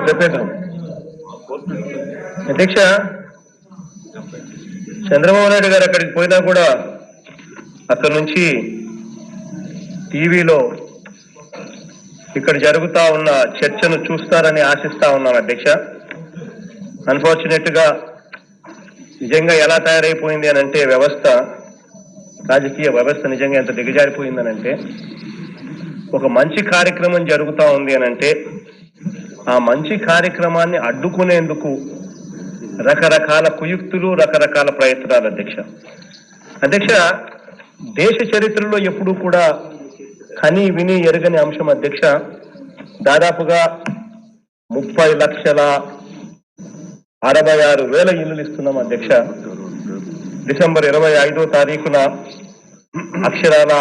చెప్పేద్దాం అధ్యక్ష. చంద్రబాబు నాయుడు గారు అక్కడికి పోయినా కూడా అక్కడి నుంచి టీవీలో ఇక్కడ జరుగుతా ఉన్న చర్చను చూస్తారని ఆశిస్తా ఉన్నాను అధ్యక్ష. అన్ఫార్చునేట్ గా నిజంగా ఎలా తయారైపోయింది అని అంటే రాజకీయ వ్యవస్థ నిజంగా ఎంత దిగజారిపోయిందని అంటే, ఒక మంచి కార్యక్రమం జరుగుతూ ఉంది అని అంటే ఆ మంచి కార్యక్రమాన్ని అడ్డుకునేందుకు రకరకాల కుయుక్తులు, రకరకాల ప్రయత్నాలు అధ్యక్ష. దేశ చరిత్రలో ఎప్పుడూ కూడా కని విని ఎరగని అంశం అధ్యక్ష. దాదాపుగా 30,66,000 ఇల్లులు ఇస్తున్నాం అధ్యక్ష. డిసెంబర్ 25వ తారీఖున అక్షరాల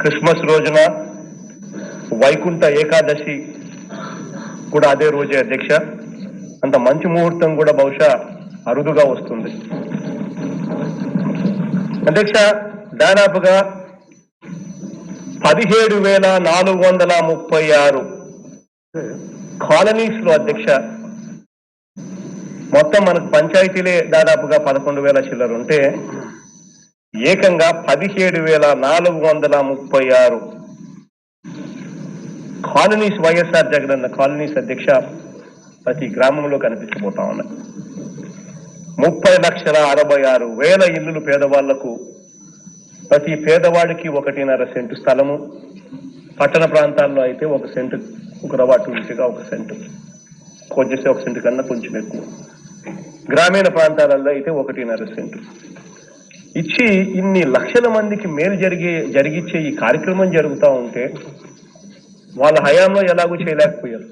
క్రిస్మస్ రోజున వైకుంఠ ఏకాదశి కూడా అదే రోజే అధ్యక్ష. అంత మంచి ముహూర్తం కూడా బహుశా అరుదుగా వస్తుంది అధ్యక్ష. దాదాపుగా 17,436 కాలనీస్ లో అధ్యక్ష. మొత్తం మనకు పంచాయతీలే దాదాపుగా 11,000 చిల్లర ఉంటే ఏకంగా 17,436 కాలనీస్, వైఎస్ఆర్ జగనన్న కాలనీస్ అధ్యక్ష ప్రతి గ్రామంలో కనిపించబోతా ఉన్నాయి. 30,66,000 ఇల్లులు పేదవాళ్లకు. ప్రతి పేదవాడికి 1.5 సెంటు స్థలము. పట్టణ ప్రాంతాల్లో అయితే 1 సెంటు, ఒక రవాటు ఇంటిగా 1 సెంటు, కొంచెం 1 సెంటు కన్నా కొంచెం ఎక్కువ. గ్రామీణ ప్రాంతాలలో అయితే 1.5 సెంటు ఇచ్చి ఇన్ని లక్షల మందికి మేలు జరిగిచ్చే ఈ కార్యక్రమం జరుగుతూ ఉంటే వాళ్ళ హయాంలో ఎలాగూ చేయలేకపోయారు.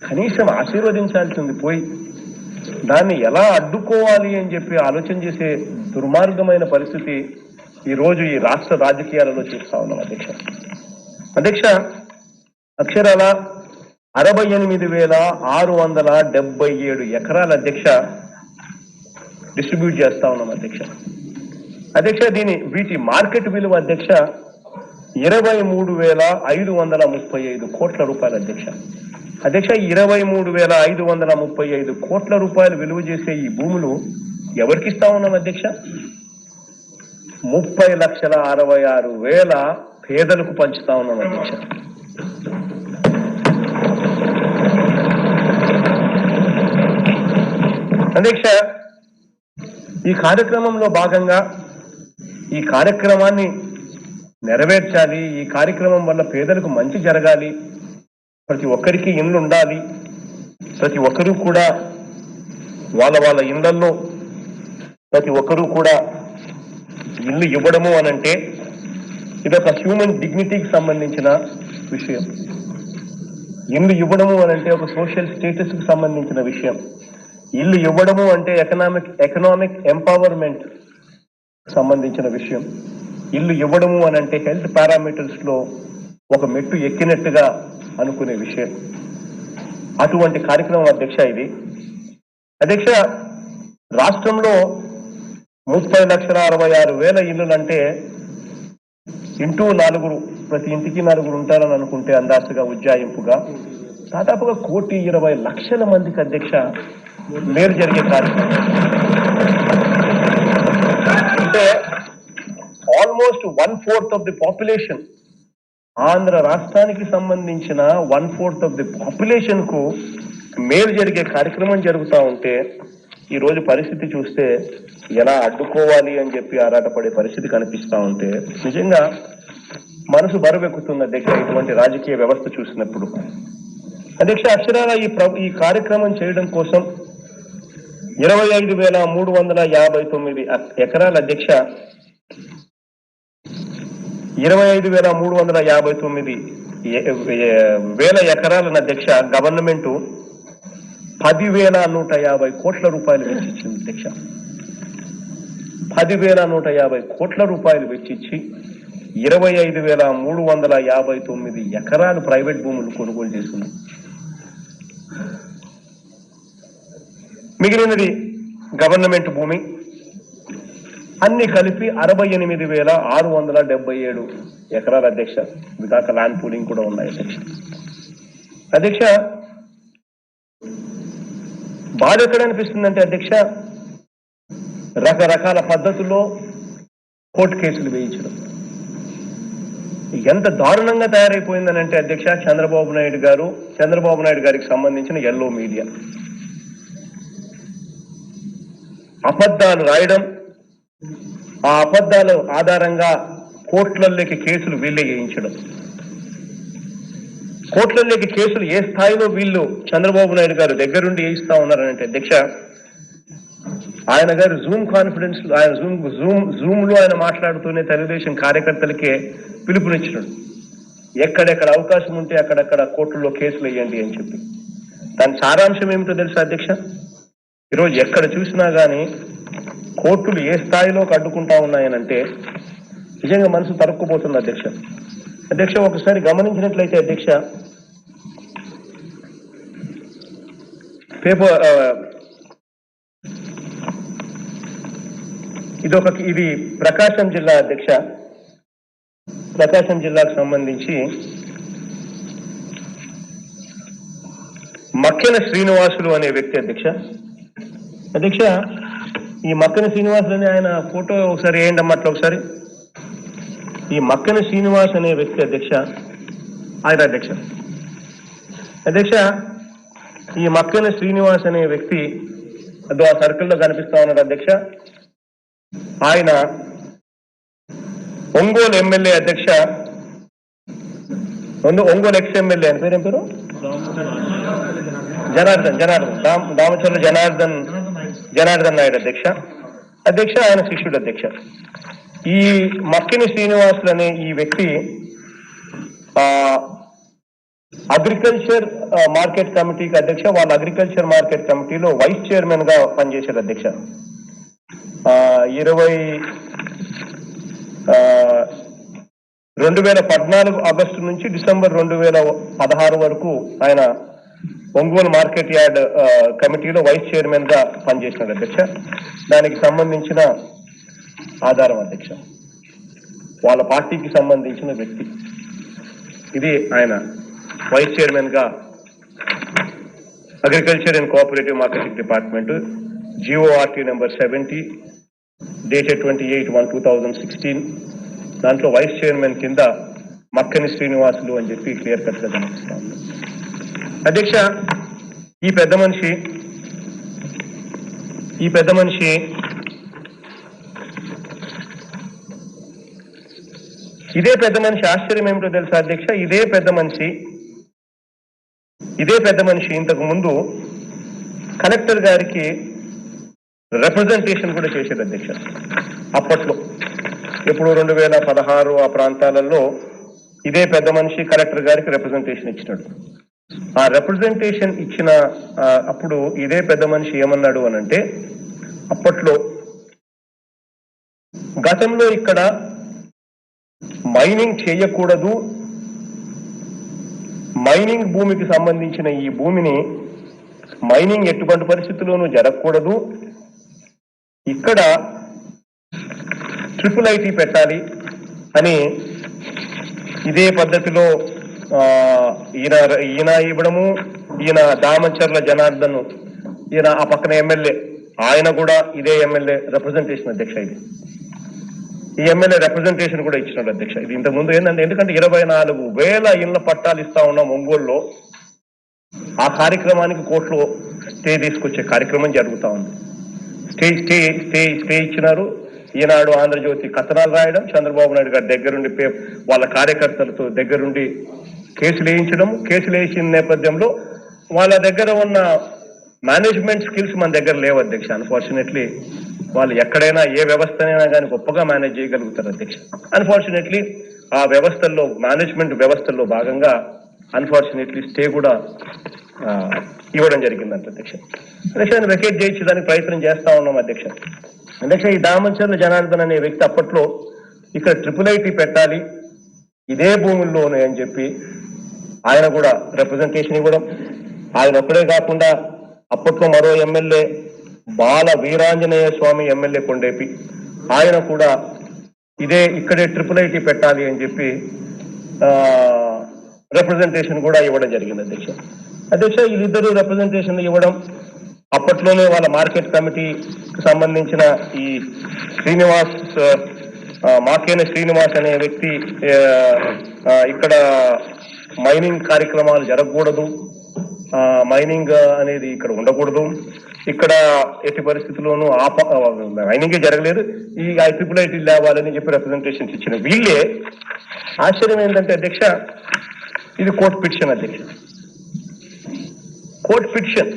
కనీసం ఆశీర్వదించాల్సింది పోయి దాన్ని ఎలా అడ్డుకోవాలి అని చెప్పి ఆలోచన చేసే దుర్మార్గమైన పరిస్థితి ఈరోజు ఈ రాష్ట్ర రాజకీయాలలో చూస్తా ఉన్నాం అధ్యక్ష. అక్షరాల 68,677 ఎకరాల అధ్యక్ష డిస్ట్రిబ్యూట్ చేస్తా ఉన్నాం అధ్యక్ష. వీటి మార్కెట్ విలువ అధ్యక్ష 23,535 కోట్ల రూపాయలు అధ్యక్ష. 23,535 కోట్ల రూపాయలు విలువ చేసే ఈ భూములు ఎవరికి ఇస్తా ఉన్నాం అధ్యక్ష? 30,66,000 పేదలకు పంచుతా ఉన్నాం అధ్యక్ష. ఈ కార్యక్రమంలో భాగంగా ఈ కార్యక్రమాన్ని నెరవేర్చాలి, ఈ కార్యక్రమం వల్ల పేదలకు మంచి జరగాలి, ప్రతి ఒక్కరికి ఇండ్లు ఉండాలి, ప్రతి ఒక్కరూ కూడా వాళ్ళ ఇళ్లలో ప్రతి ఒక్కరూ కూడా ఇల్లు ఇవ్వడము అనంటే ఇదొక హ్యూమన్ డిగ్నిటీకి సంబంధించిన విషయం. ఇల్లు ఇవ్వడము అనంటే ఒక సోషల్ స్టేటస్ కు సంబంధించిన విషయం. ఇల్లు ఇవ్వడము అంటే ఎకనామిక్ ఎంపవర్మెంట్ సంబంధించిన విషయం. ఇల్లు ఇవ్వడము అనంటే హెల్త్ పారామీటర్స్ లో ఒక మెట్టు ఎక్కినట్టుగా అనుకునే విషయం. అటువంటి కార్యక్రమం అధ్యక్ష ఇది. అధ్యక్ష, రాష్ట్రంలో 30,66,000 ఇల్లులంటే ఇంటూ 4, ప్రతి ఇంటికి 4 ఉంటారని అనుకుంటే అందాజుగా ఉజ్జాయింపుగా దాదాపుగా 1,20,00,000 మందికి అధ్యక్ష మేలు జరిగే కార్యక్రమం. అంటే almost 1/4 of the population, Andhra రాష్ట్రానికి సంబంధించిన 1/4 ఆఫ్ ది పాపులేషన్ కు మేలు జరిగే కార్యక్రమం జరుగుతూ ఉంటే ఈ రోజు పరిస్థితి చూస్తే ఎలా అడ్డుకోవాలి అని చెప్పి ఆరాటపడే పరిస్థితి కనిపిస్తా ఉంటే నిజంగా మనసు బరువెక్కుతుంది అధ్యక్ష ఇటువంటి రాజకీయ వ్యవస్థ చూసినప్పుడు. అధ్యక్ష, అక్షరాల ఈ కార్యక్రమం చేయడం కోసం 25,359 ఎకరాల అధ్యక్ష 25,359 ఎకరాలను అధ్యక్ష గవర్నమెంట్ 10,150 కోట్ల రూపాయలు వెచ్చిచ్చింది అధ్యక్ష. 10,150 కోట్ల రూపాయలు వెచ్చిచ్చి 25,359 ఎకరాలు ప్రైవేట్ భూములు కొనుగోలు చేసింది. మిగిలినది గవర్నమెంట్ భూమి. అన్ని కలిపి 68,677 ఎకరాల అధ్యక్ష. ఇది కాక ల్యాండ్ పూలింగ్ కూడా ఉన్నాయి అధ్యక్ష. అధ్యక్ష, బాధ ఎక్కడ అనిపిస్తుందంటే అధ్యక్ష, రకరకాల పద్ధతుల్లో కోర్టు కేసులు వేయించడం ఎంత దారుణంగా తయారైపోయిందనంటే అధ్యక్ష, చంద్రబాబు నాయుడు గారికి సంబంధించిన ఎల్లో మీడియా అబద్ధాలు రాయడం, ఆ అబద్ధాల ఆధారంగా కోర్టులలోకి కేసులు వీళ్ళే వేయించడం. కోర్టులలోకి కేసులు ఏ స్థాయిలో వీళ్ళు చంద్రబాబు నాయుడు గారు దగ్గరుండి వేయిస్తా ఉన్నారనంటే అధ్యక్ష, ఆయన గారు జూమ్ లో ఆయన మాట్లాడుతూనే తెలుగుదేశం కార్యకర్తలకే పిలుపునిచ్చినాడు, ఎక్కడెక్కడ అవకాశం ఉంటే అక్కడక్కడ కోర్టుల్లో కేసులు వేయండి అని చెప్పి. దాని సారాంశం ఏమిటో తెలుసా అధ్యక్ష, ఈరోజు ఎక్కడ చూసినా కానీ కోర్టులు ఏ స్థాయిలోకి అడ్డుకుంటా ఉన్నాయనంటే నిజంగా మనసు తరుక్కుపోతుంది అధ్యక్ష. అధ్యక్ష, ఒకసారి గమనించినట్లయితే అధ్యక్ష, ఇది ప్రకాశం జిల్లా అధ్యక్ష. ప్రకాశం జిల్లాకు సంబంధించి మక్కెన శ్రీనివాసులు అనే వ్యక్తి అధ్యక్ష. అధ్యక్ష, ఈ మక్కెన శ్రీనివాసులు అనే ఆయన ఫోటో ఒకసారి వేయండి అమ్మ, అట్లా ఒకసారి. ఈ మక్కెన శ్రీనివాస్ అనే వ్యక్తి అధ్యక్ష, ఆయన అధ్యక్ష. అధ్యక్ష, ఈ మక్కెన శ్రీనివాస్ అనే వ్యక్తి అదో ఆ సర్కిల్లో కనిపిస్తా ఉన్నాడు అధ్యక్ష. ఆయన ఒంగోలు ఎమ్మెల్యే అధ్యక్ష, ఒంగోలు ఎక్స్ ఎమ్మెల్యే అని పేరేం పేరు, దామచర్ల జనార్దన్ నాయుడు అధ్యక్ష. అధ్యక్ష, ఆయన శిష్యుడు అధ్యక్ష. ఈ మక్కిని శ్రీనివాసులు అనే ఈ వ్యక్తి అగ్రికల్చర్ మార్కెట్ కమిటీకి అధ్యక్ష, వాళ్ళ అగ్రికల్చర్ మార్కెట్ కమిటీలో వైస్ చైర్మన్ గా పనిచేశారు అధ్యక్ష. 2014 ఆగస్టు నుంచి డిసెంబర్ 2016 వరకు ఆయన ఒంగోలు మార్కెట్ యార్డ్ కమిటీలో వైస్ చైర్మన్ గా పనిచేసినాడు అధ్యక్ష. దానికి సంబంధించిన ఆధారం అధ్యక్ష, వాళ్ళ పార్టీకి సంబంధించిన వ్యక్తి. ఇది ఆయన వైస్ చైర్మన్ గా agriculture and cooperative marketing department, GORT number 70 dated 28/1/2016. దాంట్లో వైస్ చైర్మన్ కింద మక్కని శ్రీనివాసులు అని చెప్పి క్లియర్ కట్ గా కనిపిస్తాం అధ్యక్ష. ఈ పెద్ద మనిషి ఇదే పెద్ద మనిషి ఆశ్చర్యం ఏమిటో తెలుసా అధ్యక్ష, ఇదే పెద్ద మనిషి ఇంతకు ముందు కలెక్టర్ గారికి రిప్రజెంటేషన్ కూడా చేసేది అధ్యక్ష. అప్పట్లో ఎప్పుడు 2016 ఆ ప్రాంతాలలో ఇదే పెద్ద మనిషి కలెక్టర్ గారికి రిప్రజెంటేషన్ ఇచ్చినాడు. ఆ రిప్రజెంటేషన్ ఇచ్చిన అప్పుడు ఇదే పెద్ద మనిషి ఏమన్నాడు అనంటే, అప్పట్లో గతంలో ఇక్కడ మైనింగ్ చేయకూడదు, మైనింగ్ భూమికి సంబంధించిన ఈ భూమిని మైనింగ్ ఎటువంటి పరిస్థితుల్లోనూ జరగకూడదు, ఇక్కడ IIIT పెట్టాలి అని ఇదే పద్ధతిలో ఈయన ఇవ్వడము, ఈయన దామచర్ల జనార్దన్, ఈయన ఆ పక్కన ఎమ్మెల్యే, ఆయన కూడా ఇదే ఎమ్మెల్యే రిప్రజెంటేషన్ అధ్యక్ష. ఈ ఎమ్మెల్యే రిప్రజెంటేషన్ కూడా ఇచ్చినాడు అధ్యక్ష. ఇది ఇంతకుముందు ఏంటంటే, ఎందుకంటే 24,000 ఇళ్ల పట్టాలు ఇస్తా ఉన్నాం ఒంగోలులో. ఆ కార్యక్రమానికి కోర్టులో స్టే తీసుకొచ్చే కార్యక్రమం జరుగుతూ ఉంది. స్టే ఇచ్చినారు. ఈనాడు ఆంధ్రజ్యోతి కథనాలు రాయడం, చంద్రబాబు నాయుడు గారి దగ్గరుండి వాళ్ళ కార్యకర్తలతో దగ్గరుండి కేసులు వేయించడం. కేసులు వేసిన నేపథ్యంలో వాళ్ళ దగ్గర ఉన్న మేనేజ్మెంట్ స్కిల్స్ మన దగ్గర లేవు అధ్యక్ష. అన్ఫార్చునేట్లీ వాళ్ళు ఎక్కడైనా ఏ వ్యవస్థనైనా కానీ గొప్పగా మేనేజ్ చేయగలుగుతారు అధ్యక్ష. అన్ఫార్చునేట్లీ ఆ వ్యవస్థల్లో, మేనేజ్మెంట్ వ్యవస్థల్లో భాగంగా అన్ఫార్చునేట్లీ స్టే కూడా ఇవ్వడం జరిగిందంట అధ్యక్ష. అధ్యక్ష, వెకేట్ చేయించడానికి ప్రయత్నం చేస్తా ఉన్నాం అధ్యక్ష. అధ్యక్ష, ఈ దామచర్ల జనార్దన్ అనే వ్యక్తి అప్పట్లో ఇక్కడ IIIT పెట్టాలి ఇదే భూముల్లోనే అని చెప్పి ఆయన కూడా రిప్రజెంటేషన్ ఇవ్వడం. ఆయన ఒక్కడే కాకుండా అప్పట్లో మరో ఎమ్మెల్యే బాల వీరాంజనేయ స్వామి ఎమ్మెల్యే కొండేపి, ఆయన కూడా ఇక్కడే IIIT పెట్టాలి అని చెప్పి రిప్రజెంటేషన్ కూడా ఇవ్వడం జరిగింది అధ్యక్ష వీళ్ళిద్దరూ రిప్రజెంటేషన్ ఇవ్వడం అప్పట్లోనే వాళ్ళ మార్కెట్ కమిటీకి సంబంధించిన ఈ మాకేన శ్రీనివాస్ అనే వ్యక్తి ఇక్కడ మైనింగ్ కార్యక్రమాలు జరగకూడదు, మైనింగ్ అనేది ఇక్కడ ఉండకూడదు, ఇక్కడ ఎట్టి పరిస్థితుల్లోనూ మైనింగే జరగలేదు, ఈ IIIT లేవాలని చెప్పి రిప్రజెంటేషన్స్ ఇచ్చిన వీళ్ళే ఆశ్చర్యం ఏంటంటే అధ్యక్ష ఇది కోర్టు పిటిషన్ అధ్యక్ష, కోర్టు పిటిషన్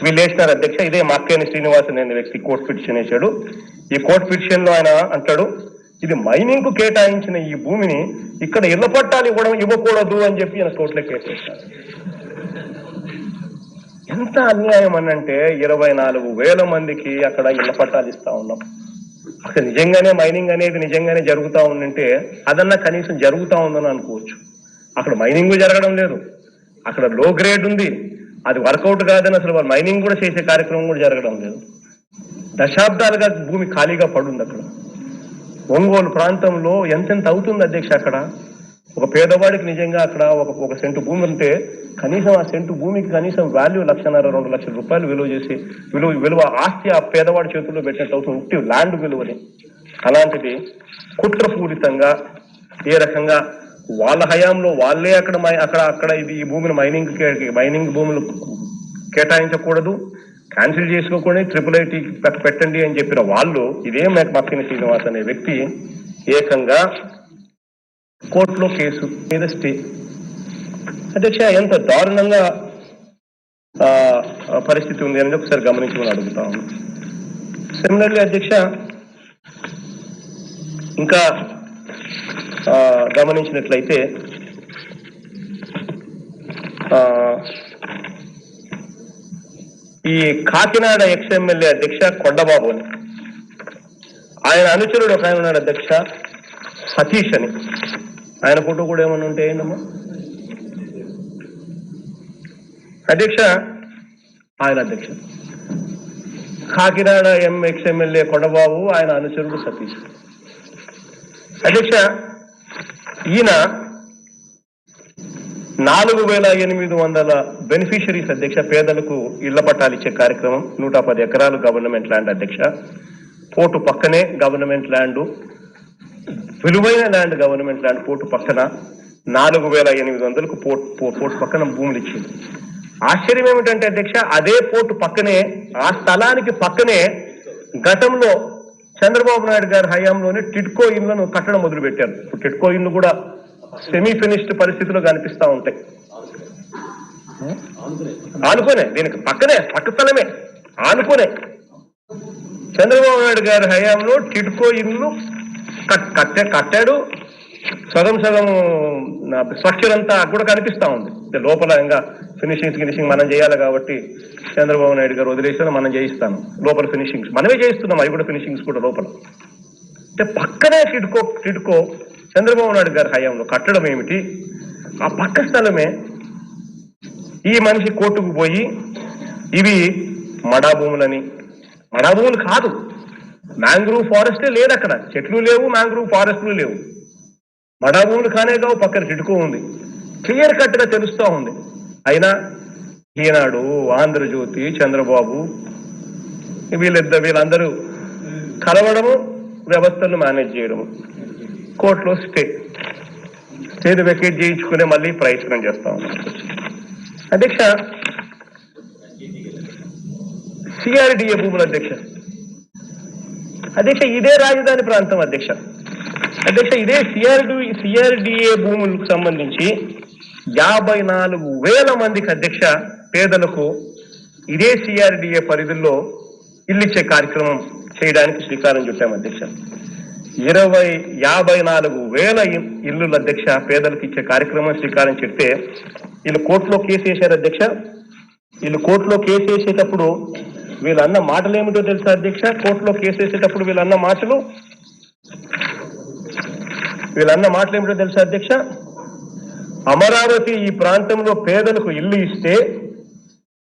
వీళ్ళు వేసినారు అధ్యక్ష. ఇదే మాకేని శ్రీనివాస్ అనే వ్యక్తి కోర్టు పిటిషన్ వేశాడు. ఈ కోర్టు పిటిషన్ లో ఆయన అంటాడు ఇది మైనింగ్ కు కేటాయించిన ఈ భూమిని ఇక్కడ ఇళ్ల పట్టాలు ఇవ్వకూడదు అని చెప్పి ఆయన కోర్టులో కేసు వేశారు. ఎంత అన్యాయం అనంటే 24,000 మందికి అక్కడ ఇళ్ల పట్టాలు ఇస్తా ఉన్నాం. అక్కడ నిజంగానే మైనింగ్ అనేది నిజంగానే జరుగుతూ ఉందంటే అదన్నా కనీసం జరుగుతూ ఉందని అనుకోవచ్చు. అక్కడ మైనింగ్ జరగడం లేదు, అక్కడ లో గ్రేడ్ ఉంది, అది వర్కౌట్ కాదని అసలు వాళ్ళు మైనింగ్ కూడా చేసే కార్యక్రమం కూడా జరగడం లేదు. దశాబ్దాలుగా భూమి ఖాళీగా పడుంది. అక్కడ ఒంగోలు ప్రాంతంలో ఎంతెంత అవుతుంది అధ్యక్ష. అక్కడ ఒక పేదవాడికి నిజంగా అక్కడ ఒక సెంటు భూమి ఉంటే కనీసం ఆ సెంటు భూమికి కనీసం వాల్యూ 1,50,000-2 లక్షల రూపాయలు విలువ చేసి విలువ ఆస్తి ఆ పేదవాడి చేతుల్లో పెట్టినట్టు అవుతుంది, ఉట్టి ల్యాండ్ విలువని. అలాంటిది కుట్రపూరితంగా ఏ రకంగా వాళ్ళ హయాంలో వాళ్ళే అక్కడ ఈ భూమిని మైనింగ్ భూములు కేటాయించకూడదు, క్యాన్సిల్ చేసుకోకుండా IIIT పెట్టండి అని చెప్పిన వాళ్ళు ఇదే మాకేన శ్రీనివాస్ అనే వ్యక్తి ఏకంగా కోర్టులో కేసు మీద స్టే. అధ్యక్ష ఎంత దారుణంగా పరిస్థితి ఉంది అనేది ఒకసారి గమనించమని అడుగుతా ఉన్నాను. సిమిలర్లీ అధ్యక్ష ఇంకా గమనించినట్లయితే ఈ కాకినాడ ఎమ్మెల్యే అధ్యక్ష కొండబాబు అని ఆయన అనుచరుడు ఒక ఆయన ఉన్నాడు అధ్యక్ష సతీష్ అని. ఆయన ఫోటో కూడా ఏమన్నా ఉంటే ఏంటమ్మా అధ్యక్ష, ఆయన అధ్యక్ష కాకినాడ ఎమ్మెల్యే కొండబాబు, ఆయన అనుచరుడు సతీష్. అధ్యక్ష ఈయన 4,800 బెనిఫిషరీస్ అధ్యక్ష పేదలకు ఇళ్ల పట్టాలు ఇచ్చే కార్యక్రమం 110 ఎకరాలు గవర్నమెంట్ ల్యాండ్ అధ్యక్ష. పోర్టు పక్కనే గవర్నమెంట్ ల్యాండ్, విలువైన ల్యాండ్ గవర్నమెంట్ ల్యాండ్ పోర్టు పక్కన 4,800కు పోర్టు పక్కన భూములు ఇచ్చింది. ఆశ్చర్యం ఏమిటంటే అధ్యక్ష అదే పోర్టు పక్కనే ఆ స్థలానికి పక్కనే గతంలో చంద్రబాబు నాయుడు గారి హయాంలోనే టిడ్కో ఇళ్లను కట్టడం మొదలు పెట్టారు. టిడ్కో ఇళ్లు కూడా సెమీ ఫినిష్డ్ పరిస్థితిలో కనిపిస్తా ఉంటాయి. ఆనుకోనే దీనికి పక్క స్థలమే ఆనుకోనే చంద్రబాబు నాయుడు గారి హయాంలో టిడ్కో ఇల్లు కట్టాడు. సగం స్ట్రక్చర్ అంతా కూడా కనిపిస్తా ఉంది. లోపల ఇంకా ఫినిషింగ్ మనం చేయాలి కాబట్టి చంద్రబాబు నాయుడు గారు వదిలేసిన మనం చేయిస్తాను. లోపల ఫినిషింగ్స్ మనమే చేయిస్తున్నాం, అవి కూడా ఫినిషింగ్స్ కూడా లోపల. అంటే పక్కనే టిడ్కో చంద్రబాబు నాయుడు గారి హయాంలో కట్టడం ఏమిటి? ఆ పక్క స్థలమే ఈ మనిషి కోర్టుకు పోయి ఇవి మడా భూములని, మడా భూములు కాదు, మ్యాంగ్రూవ్ ఫారెస్టే లేదు, అక్కడ చెట్లు లేవు, మ్యాంగ్రూవ్ ఫారెస్ట్లు లేవు, మడా భూములు కానే కావు, పక్కన టిడ్కో ఉంది, క్లియర్ కట్ గా తెలుస్తూ ఉంది. అయినా ఈనాడు, ఆంధ్రజ్యోతి, చంద్రబాబు వీళ్ళందరూ కలవడము, వ్యవస్థలను మేనేజ్ చేయడము, కోర్టులో స్టేది వెకేట్ చేయించుకునే మళ్ళీ ప్రయత్నం చేస్తా ఉన్నాం. అధ్యక్ష CRDA భూములు అధ్యక్ష ఇదే రాజధాని ప్రాంతం అధ్యక్ష ఇదే CRDA భూములకు సంబంధించి 54,000 మందికి అధ్యక్ష పేదలకు ఇదే CRDA పరిధిలో ఇల్లిచ్చే కార్యక్రమం చేయడానికి శ్రీకారం చుట్టాం అధ్యక్ష. 54,000 ఇల్లు అధ్యక్ష పేదలకు ఇచ్చే కార్యక్రమం శ్రీకారం చుట్టే వీళ్ళు కోర్టులో కేసు వేశారు అధ్యక్ష. వీళ్ళు కోర్టులో కేసు వేసేటప్పుడు వీళ్ళన్న మాటలు ఏమిటో తెలుసా అధ్యక్ష? కోర్టులో కేసు వేసేటప్పుడు వీళ్ళన్న మాటలు ఏమిటో తెలుసా అధ్యక్ష? అమరావతి ఈ ప్రాంతంలో పేదలకు ఇల్లు ఇస్తే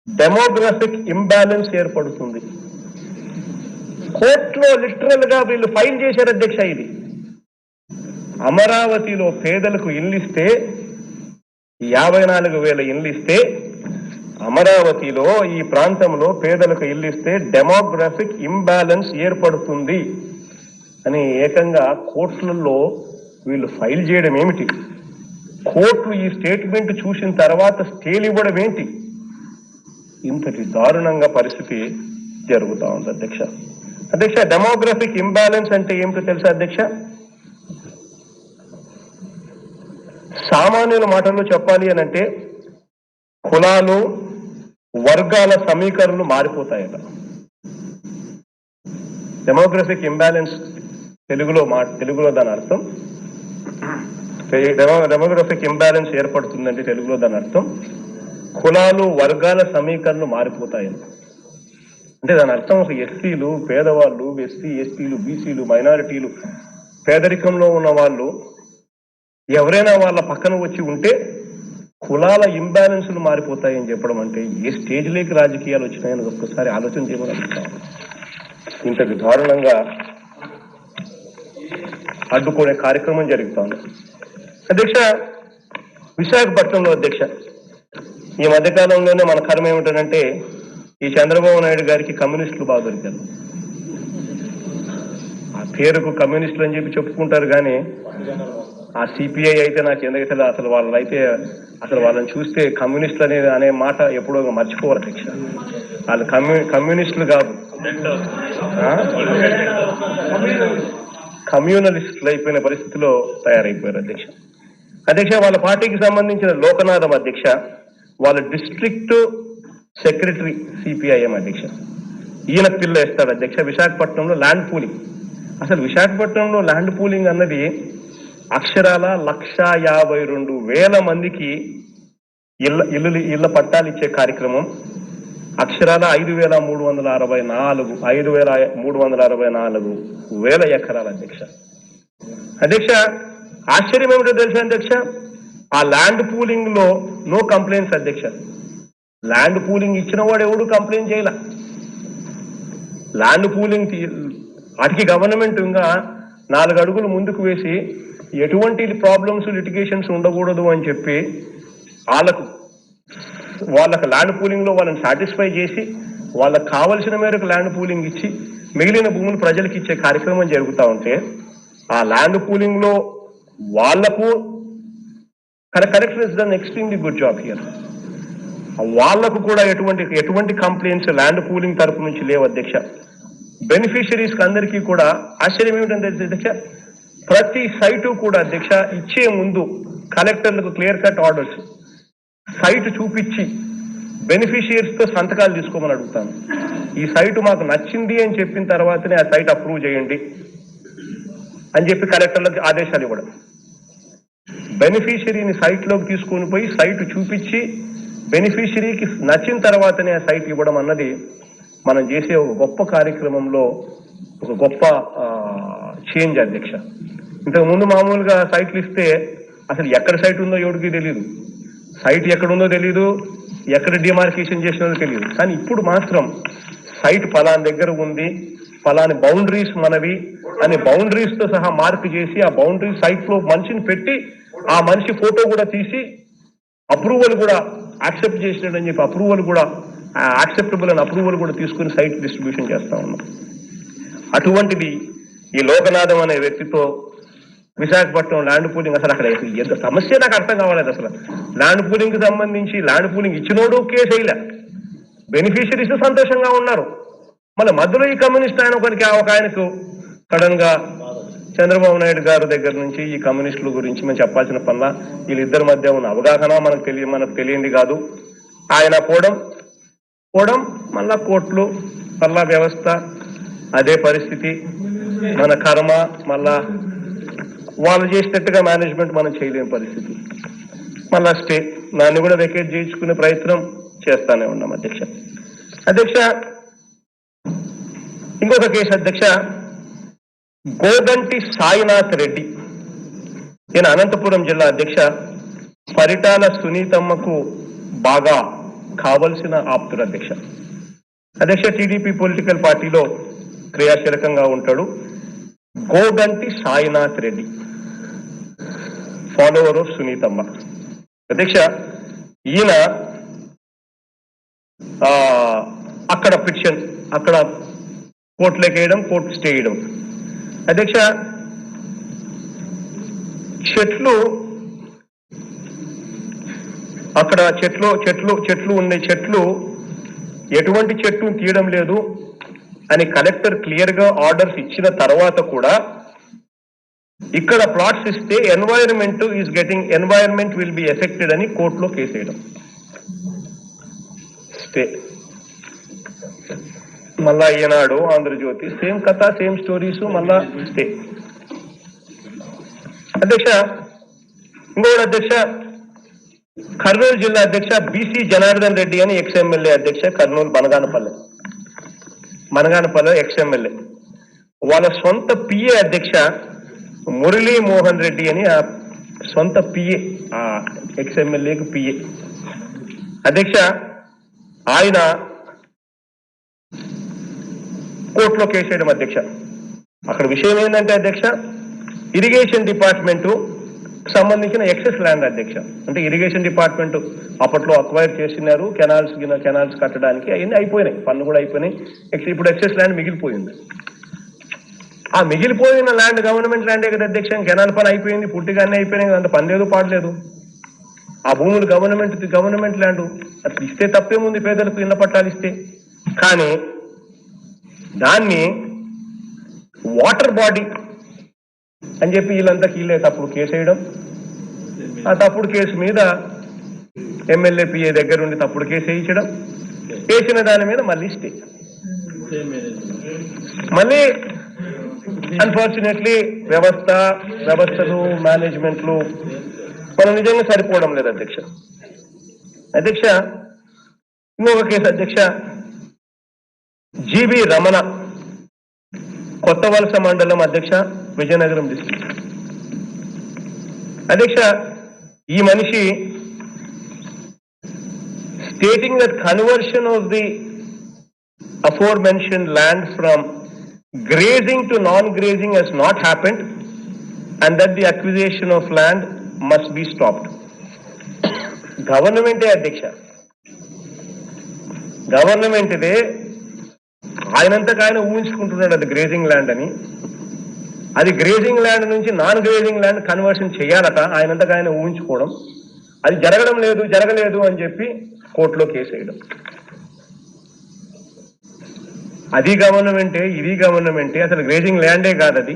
డెమోగ్రఫిక్ ఇంబ్యాలెన్స్ ఏర్పడుతుంది. కోర్టులో లిటరల్ గా వీళ్ళు ఫైల్ చేశారు అధ్యక్ష. ఇది అమరావతిలో పేదలకు ఇల్లు ఇస్తే 54,000 ఇల్లు ఇస్తే, అమరావతిలో ఈ ప్రాంతంలో పేదలకు ఇల్లు ఇస్తే డెమోగ్రఫిక్ ఇంబ్యాలెన్స్ ఏర్పడుతుంది అని ఏకంగా కోర్టులలో వీళ్ళు ఫైల్ చేయడం ఏమిటి? కోర్టు ఈ స్టేట్మెంట్ చూసిన తర్వాత స్టేలు ఇవ్వడం ఏంటి? ఇంతటి దారుణంగా పరిస్థితి జరుగుతూ ఉంది అధ్యక్ష. అధ్యక్ష, డెమోగ్రఫిక్ ఇంబ్యాలెన్స్ అంటే ఏమిటో తెలుసా అధ్యక్ష? సామాన్యుల మాటల్లో చెప్పాలి అని అంటే కులాలు వర్గాల సమీకరణలు మారిపోతాయట. డెమోగ్రఫిక్ ఇంబ్యాలెన్స్ తెలుగులో దాని అర్థం, డెమోగ్రఫిక్ ఇంబ్యాలెన్స్ ఏర్పడుతుందంటే తెలుగులో దాని అర్థం కులాలు వర్గాల సమీకరణలు మారిపోతాయని. అంటే దాని అర్థం ఒక ఎస్సీలు, పేదవాళ్ళు, ఎస్సీలు, బీసీలు, మైనారిటీలు, పేదరికంలో ఉన్న వాళ్ళు ఎవరైనా వాళ్ళ పక్కన వచ్చి ఉంటే కులాల ఇంబ్యాలెన్స్లు మారిపోతాయని చెప్పడం అంటే ఏ స్టేజ్లోకి రాజకీయాలు వచ్చినాయని ఒక్కసారి ఆలోచన చేయమని అడుగుతాం. ఇంతటి దారుణంగా అడ్డుకునే కార్యక్రమం జరుగుతోంది అధ్యక్ష. విశాఖపట్నంలో అధ్యక్ష ఈ మధ్యకాలంలోనే మన కర్మ ఏమిటంటే ఈ చంద్రబాబు నాయుడు గారికి కమ్యూనిస్టులు బాగా దొరికారు. ఆ పేరుకు కమ్యూనిస్టులు అని చెప్పి చెప్పుకుంటారు కానీ ఆ సిపిఐ అయితే నాకు ఎందుకైతే అసలు వాళ్ళని చూస్తే కమ్యూనిస్టులు అనే మాట ఎప్పుడో మర్చిపోవాలి అధ్యక్ష. వాళ్ళు కమ్యూనిస్టులు కాదు, కమ్యూనలిస్టులు అయిపోయిన పరిస్థితిలో తయారైపోయారు అధ్యక్ష. అధ్యక్ష, వాళ్ళ పార్టీకి సంబంధించిన లోకనాథం అధ్యక్ష వాళ్ళ డిస్ట్రిక్ట్ సెక్రటరీ సిపిఐఎం అధ్యక్ష, ఈయన పిల్ల వేస్తాడు అధ్యక్ష విశాఖపట్నంలో ల్యాండ్ పూలింగ్. అసలు విశాఖపట్నంలో ల్యాండ్ పూలింగ్ అన్నది అక్షరాల 152,000 మందికి ఇళ్ల పట్టాలు ఇచ్చే కార్యక్రమం. అక్షరాల 5,364 ఎకరాలు అధ్యక్ష. అధ్యక్ష, ఆశ్చర్యం ఏమిటో తెలుసా అధ్యక్ష? ఆ ల్యాండ్ పూలింగ్ లో నో కంప్లైంట్స్ అధ్యక్ష. ల్యాండ్ పూలింగ్ ఇచ్చిన వాడు ఎవడు కంప్లైంట్ చేయాల. ల్యాండ్ పూలింగ్ వాటికి గవర్నమెంట్ ఇంకా 4 అడుగులు ముందుకు వేసి ఎటువంటి ప్రాబ్లమ్స్ లిటిగేషన్స్ ఉండకూడదు అని చెప్పి వాళ్ళకు ల్యాండ్ పూలింగ్ లో వాళ్ళని సాటిస్ఫై చేసి వాళ్ళకు కావలసిన మేరకు ల్యాండ్ పూలింగ్ ఇచ్చి మిగిలిన భూములు ప్రజలకు ఇచ్చే కార్యక్రమం జరుగుతూ ఉంటే ఆ ల్యాండ్ పూలింగ్ లో వాళ్లకు collector is done extremely good job here. వాళ్లకు కూడా ఎటువంటి కంప్లైంట్స్ ల్యాండ్ పూలింగ్ తరపు నుంచి లేవు అధ్యక్ష. బెనిఫిషరీస్ అందరికీ కూడా ఆశ్చర్యం ఏమిటంటే అధ్యక్ష ప్రతి సైటు కూడా అధ్యక్ష ఇచ్చే ముందు కలెక్టర్లకు క్లియర్ కట్ ఆర్డర్స్ సైట్ చూపించి బెనిఫిషియర్స్ తో సంతకాలు తీసుకోమని అడుగుతాను. ఈ సైటు మాకు నచ్చింది అని చెప్పిన తర్వాతనే ఆ సైట్ అప్రూవ్ చేయండి అని చెప్పి కలెక్టర్లకు ఆదేశాలు ఇవ్వడం. బెనిఫిషియరీని సైట్ లోకి తీసుకొని పోయి సైట్ చూపించి బెనిఫిషియరీకి నచ్చిన తర్వాతనే ఆ సైట్ ఇవ్వడం అన్నది మనం చేసే ఒక గొప్ప కార్యక్రమంలో ఒక గొప్ప చేంజ్ అధ్యక్ష. ఇంతకు ముందు మామూలుగా సైట్లు ఇస్తే అసలు ఎక్కడ సైట్ ఉందో ఎవరికి తెలియదు, సైట్ ఎక్కడుందో తెలియదు, ఎక్కడ డిమార్కేషన్ చేసినదో తెలియదు. కానీ ఇప్పుడు మాత్రం సైట్ ఫలాని దగ్గర ఉంది, ఫలాని బౌండరీస్ మనవి అని బౌండరీస్ తో సహా మార్క్ చేసి ఆ బౌండరీ సైట్ లో మనిషిని పెట్టి ఆ మనిషి ఫోటో కూడా తీసి అప్రూవల్ కూడా యాక్సెప్ట్ చేసినాడని చెప్పి అప్రూవల్ కూడా యాక్సెప్టబుల్ అని అప్రూవల్ కూడా తీసుకుని సైట్ డిస్ట్రిబ్యూషన్ చేస్తా ఉన్నాం. అటువంటిది ఈ లోకనాథం అనే వ్యక్తితో విశాఖపట్నం ల్యాండ్ పూలింగ్ అసలు అక్కడ ఎంత సమస్య నాకు అర్థం కావాలేదు. అసలు ల్యాండ్ పూలింగ్ కి సంబంధించి ల్యాండ్ పూలింగ్ ఇచ్చినోడు కేసు వేయలే, బెనిఫిషరీస్ సంతోషంగా ఉన్నారు. మళ్ళీ మధ్యలో ఈ కమ్యూనిస్ట్ ఒక ఆయనకు సడన్ గా చంద్రబాబు నాయుడు గారి దగ్గర నుంచి ఈ కమ్యూనిస్టుల గురించి మనం చెప్పాల్సిన పనుల వీళ్ళిద్దరి మధ్య ఉన్న అవగాహన మనకు తెలియంది కాదు. ఆయన పోవడం మళ్ళా కోర్టులు మళ్ళా వ్యవస్థ అదే పరిస్థితి, మన కర్మ మళ్ళా వాళ్ళు చేసినట్టుగా మేనేజ్మెంట్ మనం చేయలేని పరిస్థితి, మళ్ళా స్టే దాన్ని కూడా వెకేట్ చేయించుకునే ప్రయత్నం చేస్తానే ఉన్నాం అధ్యక్ష. ఇంకొక కేసు అధ్యక్ష, గోగంటి సాయినాథ్ రెడ్డి, ఈయన అనంతపురం జిల్లా అధ్యక్ష. పరిటాల సునీతమ్మకు బాగా కావలసిన ఆప్తుడు అధ్యక్ష. టీడీపీ పొలిటికల్ పార్టీలో క్రియాశీలకంగా ఉంటాడు. గోగంటి సాయినాథ్ రెడ్డి, ఫాలోవర్ ఆఫ్ సునీతమ్మ. అధ్యక్ష, ఈయన అక్కడ పిటిషన్, అక్కడ కోర్టులోకి వేయడం, కోర్టు స్టే చేయడం. అధ్యక్ష, చెట్లు అక్కడ చెట్లు ఉండే చెట్లు ఎటువంటి చెట్టు తీయడం లేదు అని కలెక్టర్ క్లియర్ గా ఆర్డర్స్ ఇచ్చిన తర్వాత కూడా ఇక్కడ ప్లాట్స్ ఇస్తే ఎన్వైరన్మెంట్ విల్ బి ఎఫెక్టెడ్ అని కోర్టులో కేసు వేయడం. స్టే. మళ్ళా ఈనాడు, ఆంధ్రజ్యోతి సేమ్ కథ, సేమ్ స్టోరీస్, మళ్ళా స్టే. అధ్యక్ష, ఇంకోటి అధ్యక్ష, కర్నూలు జిల్లా అధ్యక్ష బీసీ జనార్దన్ రెడ్డి అని ఎక్స్ఎమ్మెల్యే అధ్యక్ష, కర్నూలు మనగానపల్లె ఎక్స్ఎమ్మెల్యే. వాళ్ళ సొంత పిఏ అధ్యక్ష మురళీ మోహన్ రెడ్డి అని ఆ సొంత పిఏ, ఆ ఎక్స్ఎమ్మెల్యేకి పిఏ. అధ్యక్ష, ఆయన కోర్టులో కేసు వేయడం అధ్యక్ష. అక్కడ విషయం ఏంటంటే అధ్యక్ష, ఇరిగేషన్ డిపార్ట్మెంటు సంబంధించిన ఎక్సెస్ ల్యాండ్ అధ్యక్ష. అంటే ఇరిగేషన్ డిపార్ట్మెంట్ అప్పట్లో అక్వైర్ చేసినారు, కెనాల్స్ కట్టడానికి, అవన్నీ అయిపోయినాయి, పన్ను కూడా అయిపోయినాయి. ఇప్పుడు ఎక్సెస్ ల్యాండ్ మిగిలిపోయింది. ఆ మిగిలిపోయిన ల్యాండ్ గవర్నమెంట్ ల్యాండే కదా అధ్యక్ష. కెనాల్ పని అయిపోయింది, పుట్టిగానే అయిపోయినాయి, అంత పని లేదు, పాడలేదు. ఆ భూములు గవర్నమెంట్ ల్యాండ్, అట్లా ఇస్తే తప్పేముంది, పేదలకు ఇళ్ల పట్టాలు ఇస్తే. కానీ దాన్ని వాటర్ బాడీ అని చెప్పి వీళ్ళే తప్పుడు కేసు వేయడం. ఆ తప్పుడు కేసు మీద ఎమ్మెల్యే పిఏ దగ్గర ఉండి తప్పుడు కేసు వేయించడం, వేసిన దాని మీద మళ్ళీ స్టే. మళ్ళీ అన్ఫార్చునేట్లీ వ్యవస్థలు, మేనేజ్మెంట్లు మనం నిజంగా సరిపోవడం లేదు అధ్యక్ష. అధ్యక్ష, ఇంకొక కేసు అధ్యక్ష, జీబీ రమణ, కొత్త వలస మండలం అధ్యక్ష, విజయనగరం డిస్ట్రిక్ట్. అధ్యక్ష, ఈ మనిషి stating that conversion of the aforementioned land from grazing to non-grazing has not happened and that the acquisition of land must be stopped. గవర్నమెంటే అధ్యక్ష, గవర్నమెంట్దే. ఆయనంతకు ఆయన ఊహించుకుంటున్నాడు అది గ్రేజింగ్ ల్యాండ్ అని. అది గ్రేజింగ్ ల్యాండ్ నుంచి నాన్ గ్రేజింగ్ ల్యాండ్ కన్వర్షన్ చేయాలట, ఆయనంతకు ఆయన ఊహించుకోవడం. అది జరగలేదు అని చెప్పి కోర్టులో కేసు వేయడం. అది గవర్నమెంటే, ఇది గవర్నమెంటే, అసలు గ్రేజింగ్ ల్యాండే కాదు అది.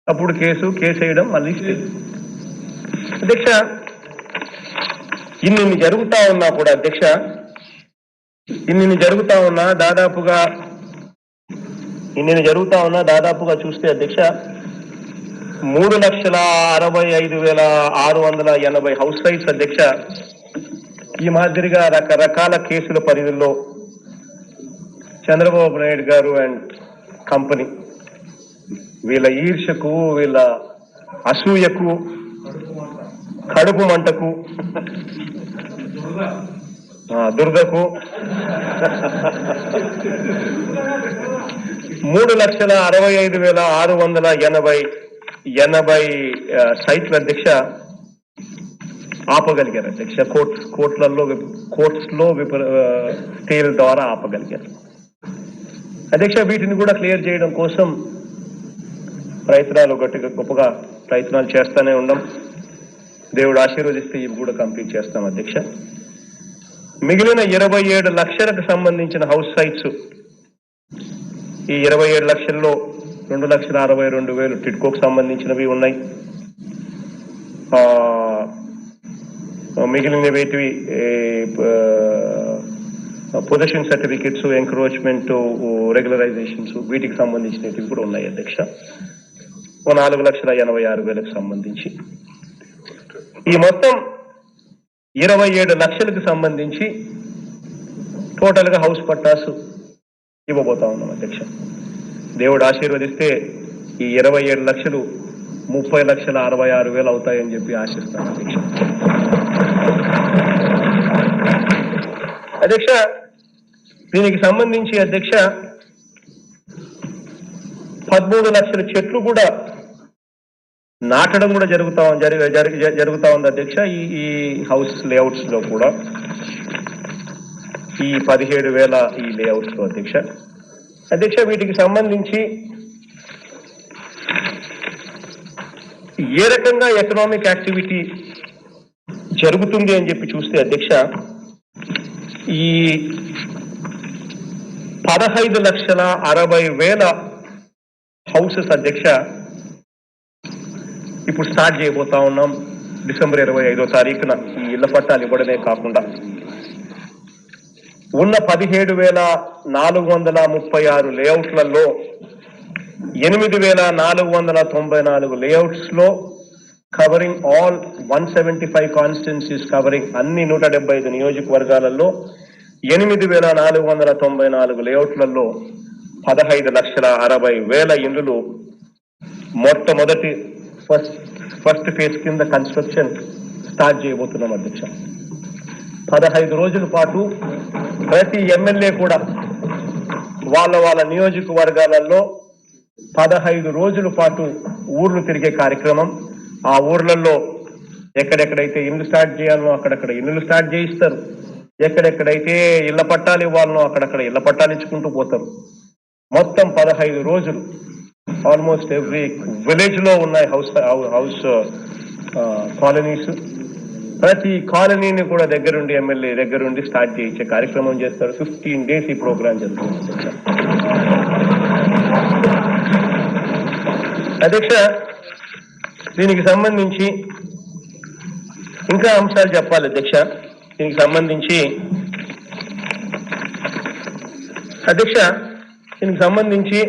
అప్పుడు కేసు వేయడం, మళ్ళీ స్టే. అధ్యక్ష, ఇన్ని జరుగుతా ఉన్నా కూడా అధ్యక్ష, ఇన్ని జరుగుతా ఉన్నా దాదాపుగా చూస్తే అధ్యక్ష 3,65,680 హౌస్ సైట్స్ అధ్యక్ష ఈ మాదిరిగా రకరకాల కేసుల పరిధిలో చంద్రబాబు నాయుడు గారు అండ్ కంపెనీ వీళ్ళ ఈర్ష్యకు, వీళ్ళ అసూయకు, కడుపు మంటకు, దుర్గకు 3,65,680 సైట్లు అధ్యక్ష ఆపగలిగారు అధ్యక్ష. కోర్ట్స్లో స్టేల ద్వారా ఆపగలిగారు అధ్యక్ష. వీటిని కూడా క్లియర్ చేయడం కోసం గొప్పగా ప్రయత్నాలు చేస్తూనే ఉన్నాం. దేవుడు ఆశీర్వదిస్తే ఇవి కూడా కంప్లీట్ చేస్తాం అధ్యక్ష. మిగిలిన 27 లక్షలకు సంబంధించిన హౌస్ సైట్స్, ఈ 27 లక్షల్లో 2,62,000 టిడ్కోకు సంబంధించినవి ఉన్నాయి. మిగిలినవేటివి పొజిషన్ సర్టిఫికెట్స్, ఎంక్రోచ్మెంట్, రెగ్యులరైజేషన్స్, వీటికి సంబంధించినవి కూడా ఉన్నాయి అధ్యక్ష. 4,86,000 సంబంధించి ఈ మొత్తం 27 లక్షలకు సంబంధించి టోటల్ గా హౌస్ పట్టాసు ఇవ్వబోతా ఉన్నాం అధ్యక్ష. దేవుడు ఆశీర్వదిస్తే ఈ 27 లక్షలు 30,66,000 అవుతాయని చెప్పి ఆశిస్తాను అధ్యక్ష. అధ్యక్ష, దీనికి సంబంధించి అధ్యక్ష 13 లక్షల చెట్లు కూడా నాటడం కూడా జరుగుతా ఉంది అధ్యక్ష. ఈ హౌస్ లేఅవుట్స్ లో కూడా ఈ 17,000 ఈ లేఅవుట్స్ లో అధ్యక్ష వీటికి సంబంధించి ఏ రకంగా ఎకనామిక్ యాక్టివిటీ జరుగుతుంది అని చెప్పి చూస్తే అధ్యక్ష, ఈ 15,60,000 హౌసెస్ అధ్యక్ష ఇప్పుడు స్టార్ట్ చేయబోతా ఉన్నాం. డిసెంబర్ 25వ తారీఖున ఈ ఇళ్ల పట్టాలు ఇవ్వడమే కాకుండా ఉన్న 17,436 లేఅవుట్లలో 8,494 లేఅవుట్స్ లో కవరింగ్ ఆల్ 175 కాన్స్టిట్యున్సీస్, కవరింగ్ అన్ని 175 నియోజకవర్గాలలో 8,494 లేఅవుట్లలో 15,60,000 ఇండ్లు మొట్టమొదటి ఫస్ట్ ఫేజ్ కింద కన్స్ట్రక్షన్ స్టార్ట్ చేయబోతున్నాం అధ్యక్ష. 15 రోజుల పాటు ప్రతి ఎమ్మెల్యే కూడా వాళ్ళ నియోజకవర్గాలలో 15 రోజుల పాటు ఊర్లు తిరిగే కార్యక్రమం. ఆ ఊర్లలో ఎక్కడెక్కడైతే ఇల్లు స్టార్ట్ చేయాలనో అక్కడక్కడ ఇల్లు స్టార్ట్ చేయిస్తారు, ఎక్కడెక్కడైతే ఇళ్ల పట్టాలు ఇవ్వాలనో అక్కడక్కడ ఇళ్ల పట్టాలు ఇచ్చుకుంటూ పోతారు. మొత్తం 15 రోజులు ఆల్మోస్ట్ ఎవ్రీ విలేజ్ లో ఉన్నాయి హౌస్ కాలనీస్. ప్రతి కాలనీని కూడా దగ్గరుండి ఎమ్మెల్యే దగ్గరుండి స్టార్ట్ చేయించే కార్యక్రమం చేస్తారు. 15 days ఈ ప్రోగ్రాం జరుగుతుంది అధ్యక్ష. దీనికి సంబంధించి ఇంకా అంశాలు చెప్పాలి అధ్యక్ష. దీనికి సంబంధించి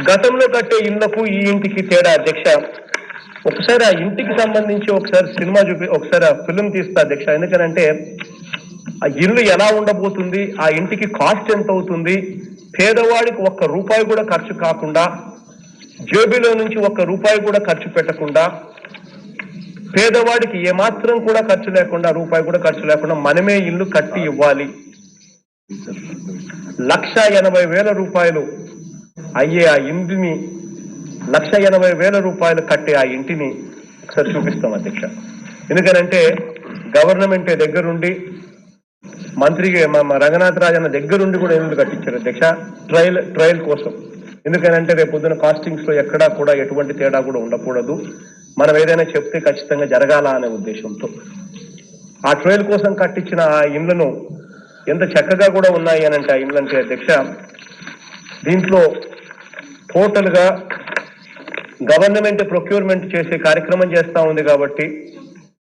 గతంలో కట్టే ఇళ్లకు ఈ ఇంటికి తేడా అధ్యక్ష. ఒకసారి ఆ ఇంటికి సంబంధించి ఒకసారి ఒకసారి ఆ ఫిల్మ్ తీస్తా అధ్యక్ష. ఎందుకనంటే ఆ ఇల్లు ఎలా ఉండబోతుంది, ఆ ఇంటికి కాస్ట్ ఎంత అవుతుంది, పేదవాడికి ₹1 కూడా ఖర్చు కాకుండా, జేబులో నుంచి ₹1 కూడా ఖర్చు పెట్టకుండా, పేదవాడికి ఏమాత్రం కూడా ఖర్చు లేకుండా, ₹1 కూడా ఖర్చు లేకుండా మనమే ఇల్లు కట్టి ఇవ్వాలి. ₹1,80,000 అయ్యే ఆ ఇంటిని, ₹1,80,000 కట్టే ఆ ఇంటిని ఒకసారి చూపిస్తాం అధ్యక్ష. ఎందుకనంటే గవర్నమెంట్ దగ్గరుండి, మంత్రి రంగనాథ్ రాజన్న దగ్గరుండి కూడా ఇల్లు కట్టించారు అధ్యక్ష, ట్రయల్ కోసం. ఎందుకనంటే రేపు పొద్దున కాస్టింగ్స్ లో ఎక్కడా కూడా ఎటువంటి తేడా కూడా ఉండకూడదు, మనం ఏదైనా చెప్తే ఖచ్చితంగా జరగాల అనే ఉద్దేశంతో ఆ ట్రయల్ కోసం కట్టించిన ఆ ఇండ్లను ఎంత చక్కగా కూడా ఉన్నాయి అని అంటే ఆ ఇండ్లు అంటే అధ్యక్ష, దీంట్లో టోటల్ గా గవర్నమెంట్ ప్రొక్యూర్మెంట్ చేసే కార్యక్రమం చేస్తా ఉంది కాబట్టి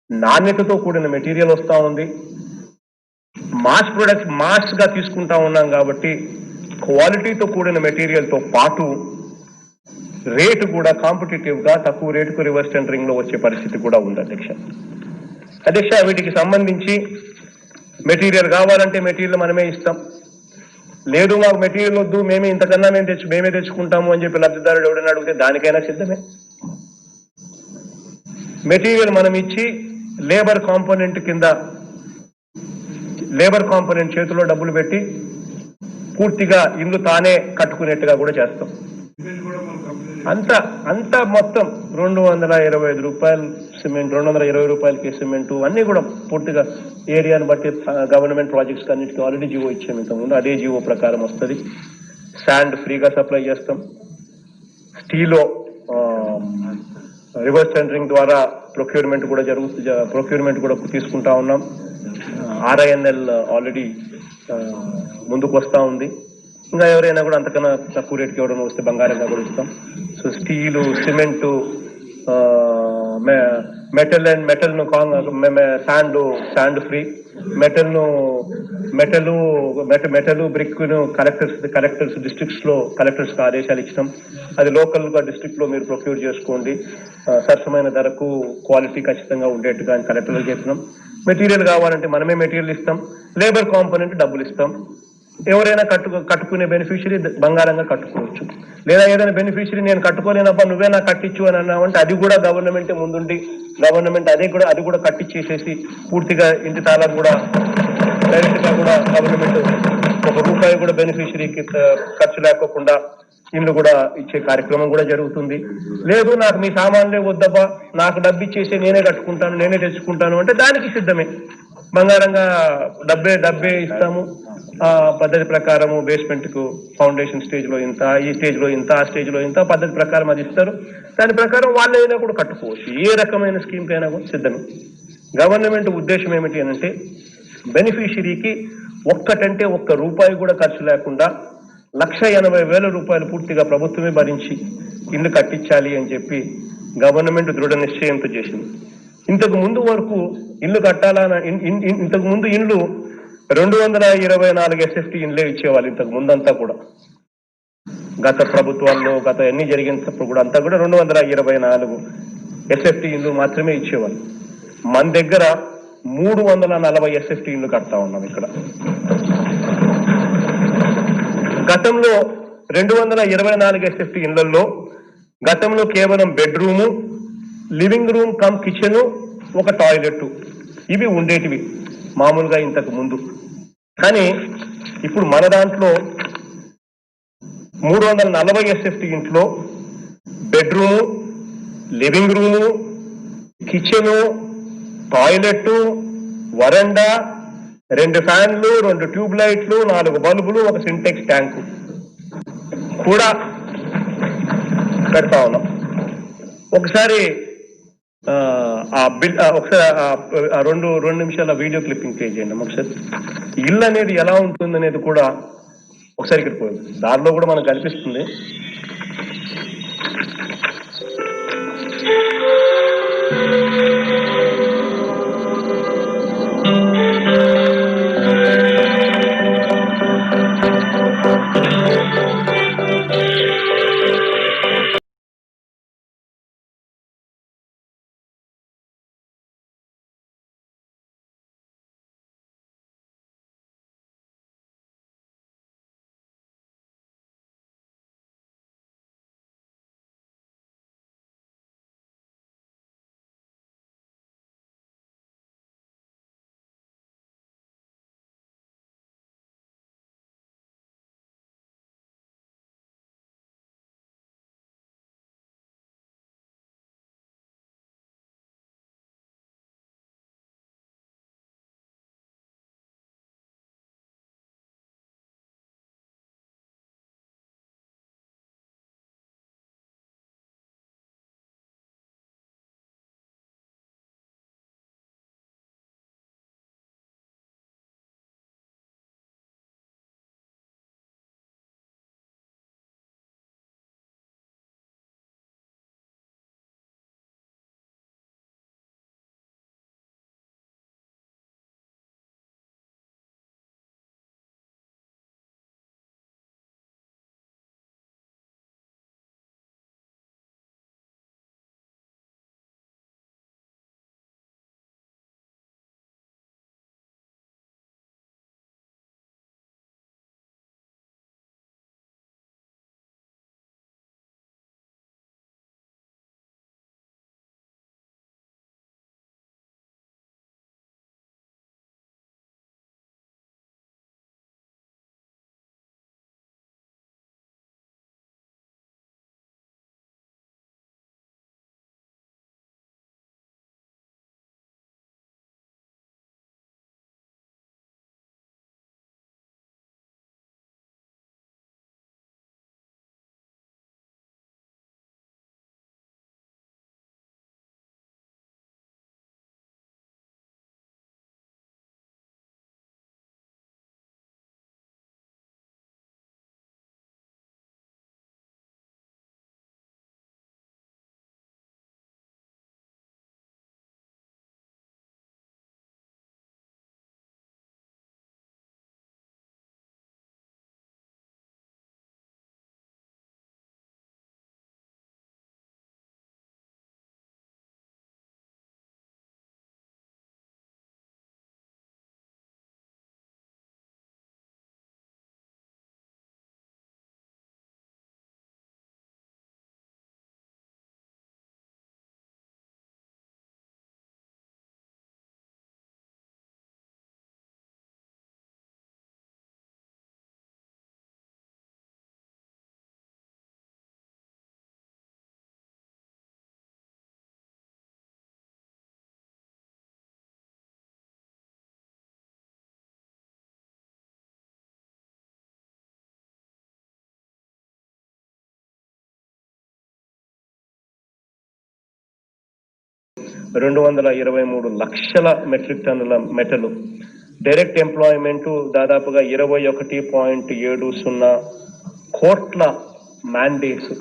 నాణ్యతతో కూడిన మెటీరియల్ వస్తా ఉంది. మాస్ గా తీసుకుంటా ఉన్నాం కాబట్టి క్వాలిటీతో కూడిన మెటీరియల్ తో పాటు రేటు కూడా కాంపిటేటివ్ గా తక్కువ రేటుకు రివర్స్ టెండరింగ్ లో వచ్చే పరిస్థితి కూడా ఉంది అధ్యక్ష. వీటికి సంబంధించి మెటీరియల్ కావాలంటే మెటీరియల్ మనమే ఇస్తాం, లేదు మాకు మెటీరియల్ వద్దు, ఇంతకన్నా మేమే తెచ్చుకుంటాము అని చెప్పి లబ్ధిదారుడు ఎవడని అడిగితే దానికైనా సిద్ధమే. మెటీరియల్ మనం ఇచ్చి లేబర్ కాంపోనెంట్ చేతిలో డబ్బులు పెట్టి పూర్తిగా ఇల్లు తానే కట్టుకునేట్టుగా కూడా చేస్తాం. అంతా మొత్తం ₹225 సిమెంట్, ₹220 సిమెంట్ అన్ని కూడా పూర్తిగా ఏరియాను బట్టి గవర్నమెంట్ ప్రాజెక్ట్స్ అన్నిటికీ ఆల్రెడీ జీవో ఇచ్చాము ఇంతకుముందు, అదే జీవో ప్రకారం వస్తుంది. శాండ్ ఫ్రీగా సప్లై చేస్తాం. స్టీలో రివర్స్ టెండరింగ్ ద్వారా ప్రొక్యూర్మెంట్ కూడా తీసుకుంటా ఉన్నాం. RINL ఆల్రెడీ ముందుకు వస్తూ ఉంది. ఇంకా ఎవరైనా కూడా అంతకన్నా తక్కువ రేటుకి ఎవరైనా వస్తే బంగారంగా కూడా ఇస్తాం. సో స్టీలు, సిమెంటు, మెటల్ను శాండ్ ఫ్రీ, మెటల్ బ్రిక్ను కలెక్టర్స్ డిస్ట్రిక్ట్స్ లో కలెక్టర్స్ ఆదేశాలు ఇచ్చినాం. అది లోకల్ గా డిస్ట్రిక్ట్ లో మీరు ప్రొక్యూర్ చేసుకోండి, సరసమైన ధరకు క్వాలిటీ ఖచ్చితంగా ఉండేట్టుగా అని కలెక్టర్లు చెప్పినాం. మెటీరియల్ కావాలంటే మనమే మెటీరియల్ ఇస్తాం, లేబర్ కాంపోనెంట్ డబ్బులు ఇస్తాం. ఎవరైనా కట్టుకునే బెనిఫిషియరీ బంగారంగా కట్టుకోవచ్చు, లేదా ఏదైనా బెనిఫిషియరీ నేను కట్టుకోలేనబ్బా నువ్వే నాకు కట్టించు అని అన్నామంటే అది కూడా గవర్నమెంట్ ముందుండి గవర్నమెంట్ అది కూడా కట్టించేసేసి పూర్తిగా ఇంటి తాళాలు కూడా డైరెక్ట్ గా కూడా గవర్నమెంట్ ₹1 కూడా బెనిఫిషియరీకి ఖర్చు లేకోకుండా ఇండ్లు కూడా ఇచ్చే కార్యక్రమం కూడా జరుగుతుంది. లేదు నాకు మీ సామాన్లే వద్దబ్బా, నాకు డబ్బు ఇచ్చేసి నేనే కట్టుకుంటాను, నేనే తెచ్చుకుంటాను అంటే దానికి సిద్ధమే. బంగారంగా డబ్బే ఇస్తాము. ఆ పద్ధతి ప్రకారము బేస్మెంట్ కు ఫౌండేషన్ స్టేజ్ లో ఇంత, ఈ స్టేజ్ లో ఇంత, ఆ స్టేజ్ లో ఇంత పద్ధతి ప్రకారం అది ఇస్తారు. దాని ప్రకారం వాళ్ళు ఏదైనా కూడా కట్టుకోవచ్చు. ఏ రకమైన స్కీమ్ కైనా కూడా సిద్ధమే. గవర్నమెంట్ ఉద్దేశం ఏమిటి అంటే బెనిఫిషరీకి ఒక్కటంటే ఒక్క రూపాయి కూడా ఖర్చు లేకుండా 1,80,000 పూర్తిగా ప్రభుత్వమే భరించి ఇల్లు కట్టించాలి అని చెప్పి గవర్నమెంట్ దృఢ నిశ్చయంతో చేసింది. ఇంతకు ముందు వరకు ఇల్లు కట్టాలని ఇంతకు ముందు ఇల్లు 224 ఎస్ఎఫ్టీ ఇళ్ళే ఇచ్చేవాళ్ళు. ఇంతకు ముందంతా కూడా గత ప్రభుత్వాల్లో గత ఎన్ని జరిగినప్పుడు కూడా అంతా కూడా 224 ఎస్ఎఫ్టీ ఇల్లు మాత్రమే ఇచ్చేవాళ్ళు. మన దగ్గర 340 ఎస్ఎఫ్టీ ఇల్లు కడతా ఉన్నాం ఇక్కడ. గతంలో 224 ఎస్ఎఫ్టీ ఇళ్లలో గతంలో కేవలం bedroom, living room come kitchen, ఒక టాయిలెట్ ఇవి ఉండేటివి మామూలుగా ఇంతకు ముందు. కానీ ఇప్పుడు మన దాంట్లో 340 ఎస్ఎఫ్టీ ఇంట్లో bedroom, living room, kitchen, toilet, వరండా, 2 ఫ్యాన్లు, 2 ట్యూబ్ లైట్లు, 4 బల్బులు, ఒక సింటెక్స్ ట్యాంకు కూడా పెడతా ఉన్నాం. ఒకసారి ఆ బిల్ ఒకసారి రెండు నిమిషాల వీడియో క్లిప్పింగ్ ప్లే చేయండి. ఒకసారి ఇల్లు అనేది ఎలా ఉంటుంది అనేది కూడా ఒకసారి ఇక్కడ పోయింది. దారిలో కూడా మనకు కనిపిస్తుంది. 223 లక్షల మెట్రిక్ టన్నుల మెటల్, డైరెక్ట్ ఎంప్లాయ్మెంట్ దాదాపుగా 21.70 కోట్ల మ్యాండేట్స్,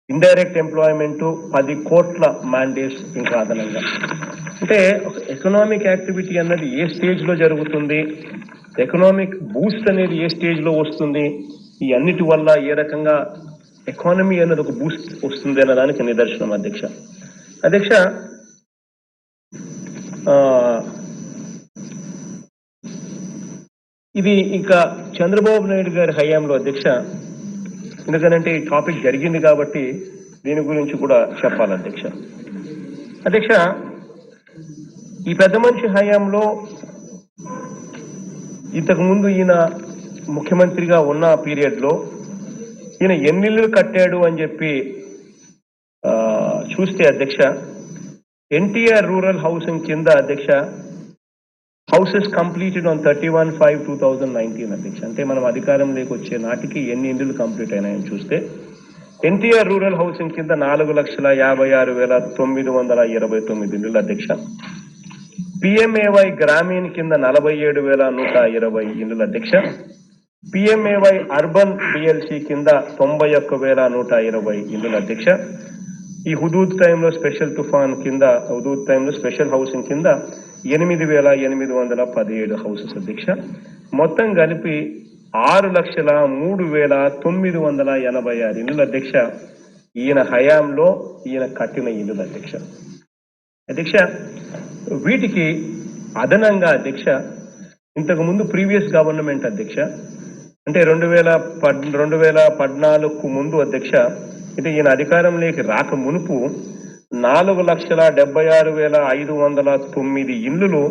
ఇండైరెక్ట్ ఎంప్లాయ్మెంట్ 10 కోట్ల మ్యాండేట్స్ ఇంకా అదనంగా. అంటే ఎకనామిక్ యాక్టివిటీ అన్నది ఏ స్టేజ్ లో జరుగుతుంది, ఎకనామిక్ బూస్ట్ అనేది ఏ స్టేజ్ లో వస్తుంది, ఈ అన్నిటి వల్ల ఏ రకంగా ఎకానమీ అనేది ఒక బూస్ట్ వస్తుంది అన్నదానికి నిదర్శనం అధ్యక్ష. అధ్యక్ష, ఇది ఇంకా చంద్రబాబు నాయుడు గారి హయాంలో అధ్యక్ష, ఎందుకనంటే ఈ టాపిక్ జరిగింది కాబట్టి దీని గురించి కూడా చెప్పాలి అధ్యక్ష. అధ్యక్ష, ఈ పెద్ద మనిషి హయాంలో ఇంతకుముందు ఈయన ముఖ్యమంత్రిగా ఉన్న పీరియడ్లో ఈయన ఎన్నిళ్ళు కట్టాడు అని చెప్పి చూస్తే అధ్యక్ష, ఎన్టీఆర్ రూరల్ హౌసింగ్ కింద అధ్యక్ష హౌసెస్ కంప్లీటెడ్ ఆన్ 31/5/2019 అధ్యక్ష. అంటే మనం అధికారంలోకి వచ్చే నాటికి ఎన్ని ఇండ్లు కంప్లీట్ అయినాయని చూస్తే ఎన్టీఆర్ రూరల్ హౌసింగ్ కింద 4,56,929 ఇండ్లు అధ్యక్ష. పిఎంఏవై గ్రామీణ్ కింద 47,120 ఇండ్లు అధ్యక్ష. పిఎంఏవై అర్బన్ డిఎల్సి కింద 91,120 ఇండ్లు అధ్యక్ష. ఈ హుదూద్ టైంలో స్పెషల్ తుఫాన్ కింద, హుదూద్ టైంలో స్పెషల్ హౌసింగ్ కింద 8,817 హౌసెస్ అధ్యక్ష. మొత్తం కలిపి 6,03,986 ఇండ్లు అధ్యక్ష. ఈయన హయాంలో ఈయన కట్టిన ఇండ్లు అధ్యక్ష. అధ్యక్ష, వీటికి అదనంగా అధ్యక్ష ఇంతకు ముందు ప్రీవియస్ గవర్నమెంట్ అధ్యక్ష, అంటే 2014కు ముందు అధ్యక్ష, అంటే ఈయన అధికారంలోకి రాక మునుపు 4,76,509 ఇండ్లు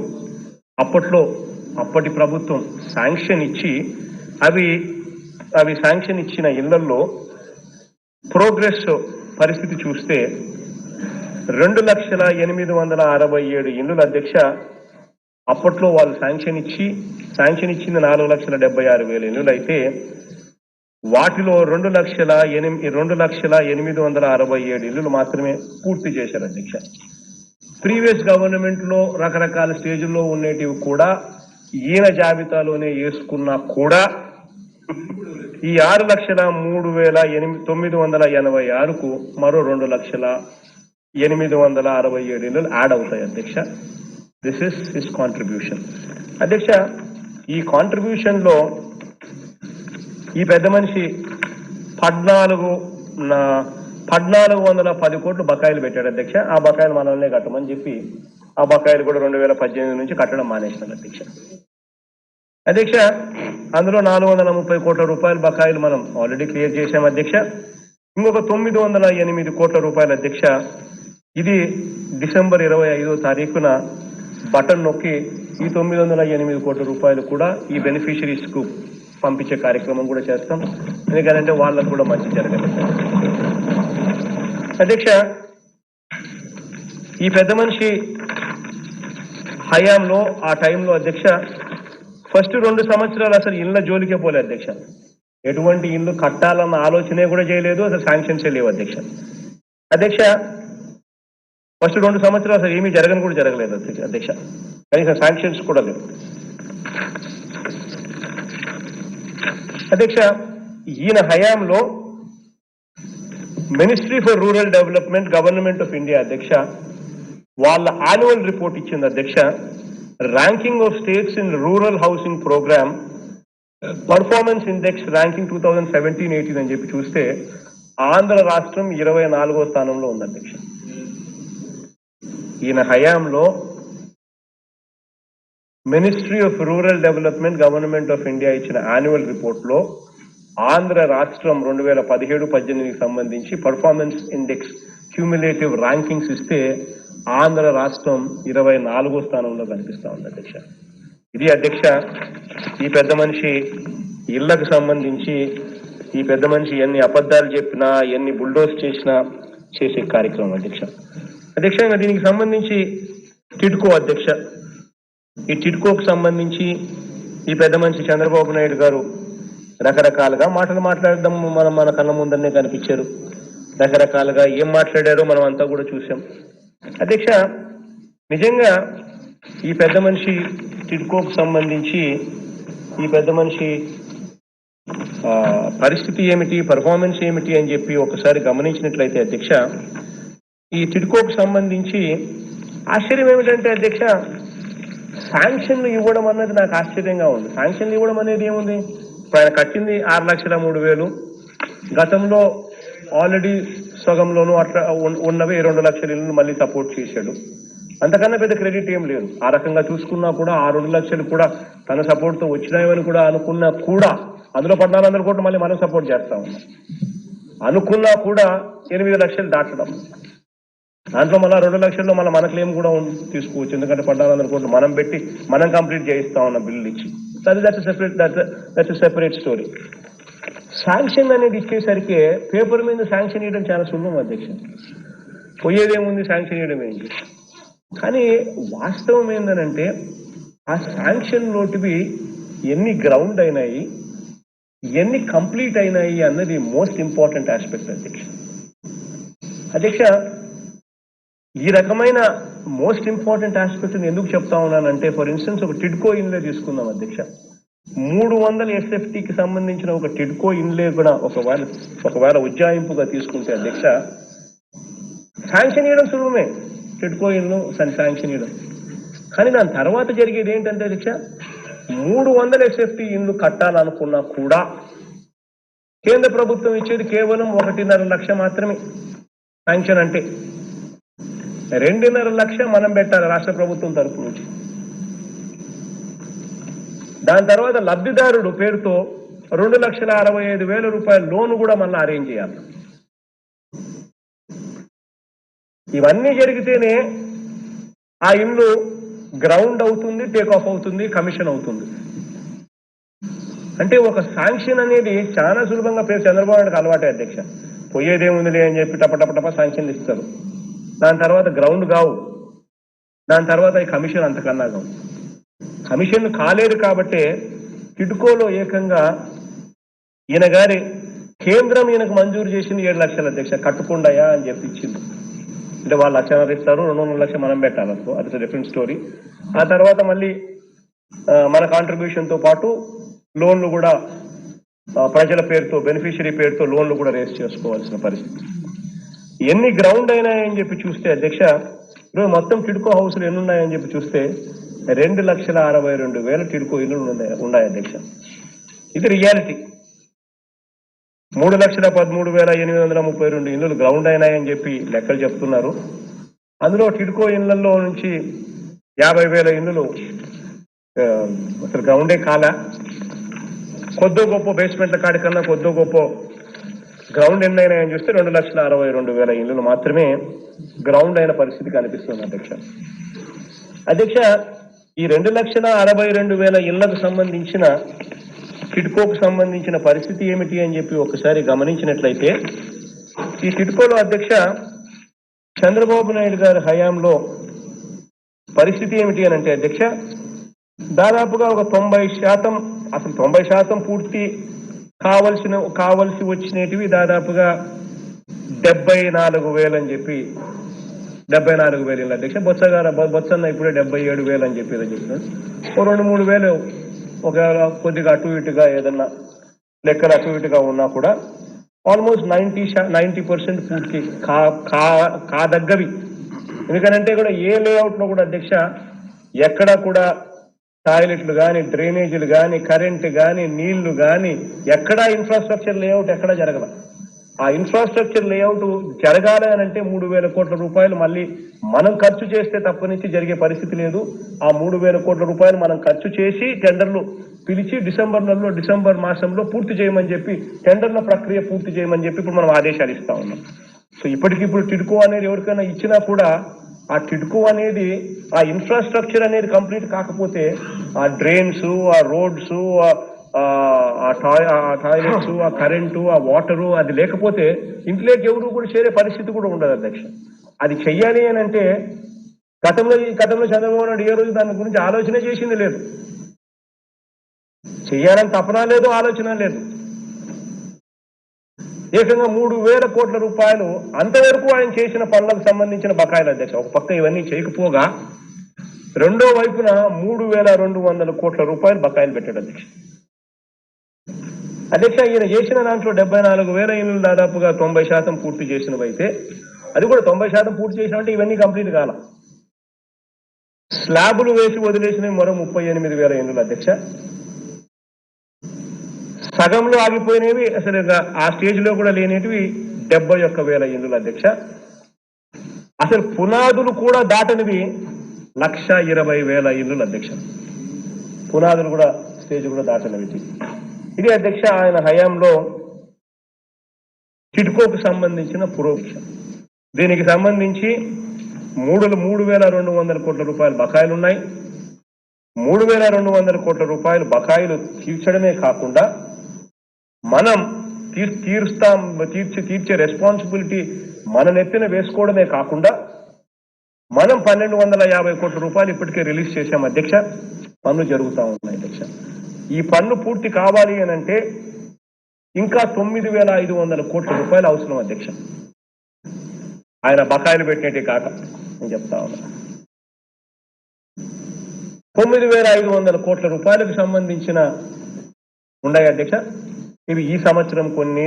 అప్పటి ప్రభుత్వం శాంక్షన్ ఇచ్చి అవి శాంక్షన్ ఇచ్చిన ఇళ్లలో ప్రోగ్రెస్ పరిస్థితి చూస్తే 2,08,67 ఇండ్లు అధ్యక్ష. అప్పట్లో వాళ్ళు శాంక్షన్ ఇచ్చింది 4,76,000 ఇండ్లు అయితే వాటిలో 2,08,67 ఇండ్లు మాత్రమే పూర్తి చేశారు అధ్యక్ష. ప్రీవియస్ గవర్నమెంట్ లో రకరకాల స్టేజ్లో ఉండేటివి కూడా ఈయన జాబితాలోనే వేసుకున్నా కూడా ఈ 6,03,986కు మరో 2,08,67 ఇండ్లు యాడ్ అవుతాయి అధ్యక్ష. దిస్ ఇస్ హిస్ కాంట్రిబ్యూషన్ అధ్యక్ష. ఈ కాంట్రిబ్యూషన్ లో ఈ పెద్ద మనిషి 1,410 కోట్లు బకాయిలు పెట్టాడు అధ్యక్ష. ఆ బకాయిలు మనల్నే కట్టమని చెప్పి ఆ బకాయిలు కూడా 2018 నుంచి కట్టడం మానేసినారు అధ్యక్ష. అధ్యక్ష, అందులో 430 కోట్ల రూపాయల బకాయిలు మనం ఆల్రెడీ క్లియర్ చేశాం అధ్యక్ష. ఇంకొక 908 కోట్ల రూపాయలు అధ్యక్ష, ఇది డిసెంబర్ 25వ తారీఖున బటన్ నొక్కి ఈ 908 కోట్ల రూపాయలు కూడా ఈ బెనిఫిషరీస్ కు పంపించే కార్యక్రమం కూడా చేస్తాం. ఎందుకంటే వాళ్ళకు కూడా మంచి జరగాలి అధ్యక్ష. ఈ పెద్ద మనిషి హయాంలో ఆ టైంలో అధ్యక్ష ఫస్ట్ 2 సంవత్సరాలు అసలు ఇళ్ళ జోలికే పోలే అధ్యక్ష. ఎటువంటి ఇల్లు కట్టాలన్న ఆలోచనే కూడా చేయలేదు, అసలు శాంక్షన్సే లేవు అధ్యక్ష. అధ్యక్ష, ఫస్ట్ 2 సంవత్సరాలు అసలు ఏమీ జరగలేదు అధ్యక్ష. కనీసం శాంక్షన్స్ కూడా లేవు అధ్యక్ష. ఈయన హయాంలో ministry for rural development government of India అధ్యక్ష వాళ్ళ యాన్యువల్ రిపోర్ట్ ఇచ్చింది అధ్యక్ష. Ranking of states in rural housing programme performance index ranking 2017-18 అని చెప్పి చూస్తే ఆంధ్ర రాష్ట్రం 24వ స్థానంలో ఉంది అధ్యక్ష. ఈయన హయాంలో ministry of rural development government of India ఇచ్చిన యాన్యువల్ రిపోర్ట్ లో ఆంధ్ర రాష్ట్రం 2017-18కి సంబంధించి పర్ఫార్మెన్స్ ఇండెక్స్ క్యూములేటివ్ ర్యాంకింగ్స్ ఇస్తే ఆంధ్ర రాష్ట్రం 24వ స్థానంలో కనిపిస్తా ఉంది అధ్యక్ష. ఇది అధ్యక్ష ఈ పెద్ద మనిషి ఇళ్లకు సంబంధించి ఈ పెద్ద మనిషి ఎన్ని అబద్ధాలు చెప్పినా ఎన్ని బుల్డోస్ చేసినా చేసే కార్యక్రమం అధ్యక్ష. అధ్యక్ష, దీనికి సంబంధించి టిడ్కో అధ్యక్ష, ఈ టిడ్కోకు సంబంధించి ఈ పెద్ద మనిషి చంద్రబాబు నాయుడు గారు రకరకాలుగా మాటలు మాట్లాడడం మన కళ్ళ ముందరనే కనిపించారు. రకరకాలుగా ఏం మాట్లాడారో మనం అంతా కూడా చూసాం. అధ్యక్ష, నిజంగా ఈ పెద్ద మనిషి టిడ్కోకు సంబంధించి ఈ పెద్ద మనిషి పరిస్థితి ఏమిటి, పర్ఫార్మెన్స్ ఏమిటి అని చెప్పి ఒకసారి గమనించినట్లయితే అధ్యక్ష, ఈ టిడ్కోకు సంబంధించి ఆశ్చర్యం ఏమిటంటే అధ్యక్ష, శాంక్షన్లు ఇవ్వడం అన్నది నాకు ఆశ్చర్యంగా ఉంది. శాంక్షన్లు ఇవ్వడం అనేది ఏముంది? ఇప్పుడు ఆయన కట్టింది 6,03,000, గతంలో ఆల్రెడీ సగంలోనూ అట్లా ఉన్నవి 2 లక్షల ఇళ్ళు మళ్ళీ సపోర్ట్ చేశాడు. అంతకన్నా పెద్ద క్రెడిట్ ఏం లేదు. ఆ రకంగా చూసుకున్నా కూడా ఆ 2 లక్షలు కూడా తన సపోర్ట్తో వచ్చినాయని కూడా అనుకున్నా కూడా అందులో 1400 కోట్లు మళ్ళీ మనం సపోర్ట్ చేస్తా ఉన్నాం. అనుకున్నా కూడా 8 లక్షలు దాటడం, దాంట్లో మళ్ళీ 2 లక్షల్లో మళ్ళీ మన క్లెయిమ్ కూడా తీసుకోవచ్చు. ఎందుకంటే 1400 కోట్లు మనం పెట్టి మనం కంప్లీట్ చేయిస్తా ఉన్నాం బిల్లు ఇచ్చి. That's separate story. శాంక్షన్ అనేది ఇచ్చేసరికి పేపర్ మీద శాంక్షన్ ఇవ్వడం చాలా సులభం అధ్యక్ష. పోయేదేముంది శాంక్షన్ ఇవ్వడం ఏంటి? కానీ వాస్తవం ఏంటంటే ఆ శాంక్షన్ నోటివి ఎన్ని గ్రౌండ్ అయినాయి, ఎన్ని కంప్లీట్ అయినాయి అన్నది మోస్ట్ ఇంపార్టెంట్ ఆస్పెక్ట్ అధ్యక్ష. అధ్యక్ష, ఈ రకమైన మోస్ట్ ఇంపార్టెంట్ ఆస్పెక్ట్ ఎందుకు చెప్తా ఉన్నానంటే, ఫర్ ఇన్స్టెన్స్ ఒక టిడ్కో ఇన్లే తీసుకుందాం అధ్యక్ష. 300 SFTకి సంబంధించిన ఒక టిడ్కో ఇన్లే కూడా ఒకవేళ ఉజ్జాయింపుగా తీసుకుంటే అధ్యక్ష, శాంక్షన్ ఇవ్వడం సులభమే. టిడ్కో ఇన్లు శాంక్షన్ ఇవ్వడం. కానీ దాని తర్వాత జరిగేది ఏంటంటే అధ్యక్ష, 300 SFT ఇన్లు కట్టాలనుకున్నా కూడా కేంద్ర ప్రభుత్వం ఇచ్చేది కేవలం 1.5 లక్ష మాత్రమే శాంక్షన్. అంటే 2.5 లక్ష మనం పెట్టాలి రాష్ట్ర ప్రభుత్వం తరఫు నుంచి. దాని తర్వాత లబ్ధిదారుడు పేరుతో 2,65,000 రూపాయల లోను కూడా మళ్ళీ అరేంజ్ చేయాలి. ఇవన్నీ జరిగితేనే ఆ ఇల్లు గ్రౌండ్ అవుతుంది, టేక్ ఆఫ్ అవుతుంది, కమిషన్ అవుతుంది. అంటే ఒక శాంక్షన్ అనేది చాలా సులభంగా చంద్రబాబు నాయుడుకి అలవాటే అధ్యక్ష. పోయేదేముందిలే అని చెప్పి టపటపటప శాంక్షన్లు ఇస్తారు. దాని తర్వాత గ్రౌండ్ కావు, దాని తర్వాత ఈ కమిషన్ అంతకన్నా కావు. కమిషన్ కాలేదు కాబట్టి టిడ్కోలో ఏకంగా ఈయన గారి కేంద్రం ఈయనకు మంజూరు చేసింది 7 లక్షల అధ్యక్ష. కట్టుకుండాయా అని చెప్పి ఇచ్చింది. అంటే వాళ్ళు 1,00,000 ఇస్తారు, 2,00,000 లక్షలు మనం పెట్టాలనుకో, అది డిఫరెంట్ స్టోరీ. ఆ తర్వాత మళ్ళీ మన కాంట్రిబ్యూషన్తో పాటు లోన్లు కూడా ప్రజల పేరుతో, బెనిఫిషియరీ పేరుతో లోన్లు కూడా రేస్ చేసుకోవాల్సిన పరిస్థితి. ఎన్ని గ్రౌండ్ అయినాయని చెప్పి చూస్తే అధ్యక్ష, ఇప్పుడు మొత్తం టిడ్కో హౌస్లు ఎన్ని ఉన్నాయని చెప్పి చూస్తే 2,62,000 టిడ్కో ఇల్లు ఉన్నాయి అధ్యక్ష. ఇది రియాలిటీ. 3,13,832 ఇళ్ళు గ్రౌండ్ అయినాయని చెప్పి లెక్కలు చెప్తున్నారు. అందులో టిడ్కో ఇళ్లలో నుంచి 50,000 ఇళ్ళు అసలు గ్రౌండే కాలా. కొద్దో గొప్ప బేస్మెంట్ల కాడి కన్నా కొద్దో గొప్ప గ్రౌండ్ ఎన్ని అయినాయని చూస్తే 2,62,000 ఇళ్ళు మాత్రమే గ్రౌండ్ అయిన పరిస్థితి కనిపిస్తుంది అధ్యక్ష. అధ్యక్ష, ఈ 2,62,000 ఇళ్లకు సంబంధించిన టిడ్కోకు సంబంధించిన పరిస్థితి ఏమిటి అని చెప్పి ఒకసారి గమనించినట్లయితే, ఈ టిడ్కోలో అధ్యక్ష చంద్రబాబు నాయుడు గారి హయాంలో పరిస్థితి ఏమిటి అని అంటే అధ్యక్ష, దాదాపుగా ఒక 90%, అసలు 90% పూర్తి కావలసి వచ్చినటివి దాదాపుగా 74,000 అని చెప్పి 74,000 ఇళ్ళు అధ్యక్ష. బొత్సన్న ఇప్పుడే 77,000 అని చెప్పి చెప్పినాడు. ఓ 2-3,000 ఒకవేళ కొద్దిగా అటు ఇటుగా ఏదన్నా లెక్కలు అటు ఇటుగా ఉన్నా కూడా ఆల్మోస్ట్ 90% పూర్తి కాదగ్గవి. ఎందుకంటే కూడా ఏ లేఅవుట్లో కూడా అధ్యక్ష ఎక్కడ కూడా టాయిలెట్లు కానీ, డ్రైనేజీలు కానీ, కరెంటు కానీ, నీళ్లు కానీ, ఎక్కడా ఇన్ఫ్రాస్ట్రక్చర్ లేఅవుట్ ఎక్కడా జరగల. ఆ ఇన్ఫ్రాస్ట్రక్చర్ లేఅవుట్ జరగాలి అని అంటే 3,000 కోట్ల రూపాయలు మళ్ళీ మనం ఖర్చు చేస్తే తప్పనిచ్చి జరిగే పరిస్థితి లేదు. ఆ 3,000 కోట్ల రూపాయలు మనం ఖర్చు చేసి టెండర్లు పిలిచి డిసెంబర్ మాసంలో పూర్తి చేయమని చెప్పి, టెండర్ల ప్రక్రియ పూర్తి చేయమని చెప్పి ఇప్పుడు మనం ఆదేశాలు ఇస్తా ఉన్నాం. సో ఇప్పటికిప్పుడు టిడ్కో అనేది ఎవరికైనా ఇచ్చినా కూడా ఆ టిడ్కో అనేది, ఆ ఇన్ఫ్రాస్ట్రక్చర్ అనేది కంప్లీట్ కాకపోతే ఆ డ్రైన్స్, ఆ రోడ్స్, ఆ టాయిలెట్స్, ఆ కరెంటు, ఆ వాటరు అది లేకపోతే ఇంట్లోకి ఎవరు కూడా చేరే పరిస్థితి కూడా ఉండదు అధ్యక్ష. అది చెయ్యాలి అని అంటే గతంలో చంద్రబాబు నాయుడు ఏ రోజు దాని గురించి ఆలోచన చేసింది లేదు. చెయ్యాలని తపన లేదు, ఆలోచన లేదు. ఏకంగా 3,000 కోట్ల రూపాయలు అంతవరకు ఆయన చేసిన పనులకు సంబంధించిన బకాయిలు అధ్యక్ష. ఒక పక్క ఇవన్నీ చేయకపోగా రెండో వైపున 3,200 కోట్ల రూపాయలు బకాయిలు పెట్టాడు అధ్యక్ష. అధ్యక్ష, ఈయన చేసిన దాంట్లో 74,000 ఇళ్ళు దాదాపుగా 90% పూర్తి చేసినవైతే, అది కూడా 90% పూర్తి చేసినట్టు ఇవన్నీ కంప్లీట్ కాల. స్లాబులు వేసి వదిలేసినవి మరో 38,000 ఇళ్ళు అధ్యక్ష. సగంలో ఆగిపోయినవి, అసలు ఆ స్టేజ్ లో కూడా లేనివి 71,000 ఇళ్ళు అధ్యక్ష. అసలు పునాదులు కూడా దాటనివి 1,20,000 ఇళ్ళు అధ్యక్ష. పునాదులు కూడా స్టేజ్ కూడా దాటనివి. ఇది అధ్యక్ష ఆయన హయాంలో టిడ్కోకు సంబంధించిన పురోగతి. దీనికి సంబంధించి 3,200 కోట్ల రూపాయల బకాయిలు ఉన్నాయి. 3,200 కోట్ల రూపాయలు బకాయిలు తీర్చడమే కాకుండా మనం తీర్చే రెస్పాన్సిబిలిటీ మన నెత్తిన వేసుకోవడమే కాకుండా మనం 1,250 కోట్ల రూపాయలు ఇప్పటికే రిలీజ్ చేశాం అధ్యక్ష. పనులు జరుగుతూ ఉన్నాయి అధ్యక్ష. ఈ పన్ను పూర్తి కావాలి అని అంటే ఇంకా 9,500 కోట్ల రూపాయలు అవసరం అధ్యక్ష. ఆయన బకాయిలు పెట్టినట్టే కాక నేను చెప్తా ఉన్నా. 9,500 కోట్ల రూపాయలకు సంబంధించిన ఉన్నాయి అధ్యక్ష. ఇవి ఈ సంవత్సరం కొన్ని,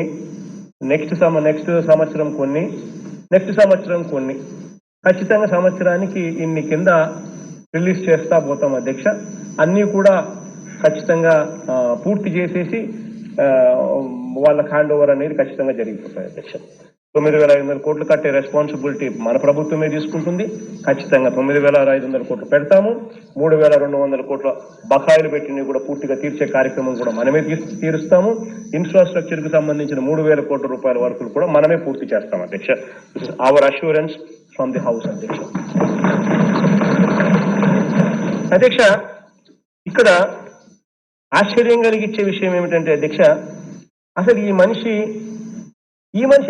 నెక్స్ట్ సంవత్సరం కొన్ని, నెక్స్ట్ సంవత్సరం కొన్ని, ఖచ్చితంగా సంవత్సరానికి ఇన్ని కింద రిలీజ్ చేస్తా పోతాం అధ్యక్ష. అన్నీ కూడా ఖచ్చితంగా పూర్తి చేసేసి వాళ్ళకి హ్యాండ్ ఓవర్ అనేది ఖచ్చితంగా జరిగిపోతాయి అధ్యక్ష. 9,500 కోట్లు కట్టే రెస్పాన్సిబిలిటీ మన ప్రభుత్వమే తీసుకుంటుంది. ఖచ్చితంగా 9,500 కోట్లు పెడతాము. 3,200 కోట్ల బకాయిలు పెట్టినవి కూడా పూర్తిగా తీర్చే కార్యక్రమం కూడా మనమే తీరుస్తాము. ఇన్ఫ్రాస్ట్రక్చర్ కు సంబంధించిన 3,000 కోట్ల రూపాయల వర్కులు కూడా మనమే పూర్తి చేస్తాం అధ్యక్ష. Our assurance from the house అధ్యక్ష. అధ్యక్ష, ఇక్కడ ఆశ్చర్యం కలిగించే విషయం ఏమిటంటే అధ్యక్ష, అసలు ఈ మనిషి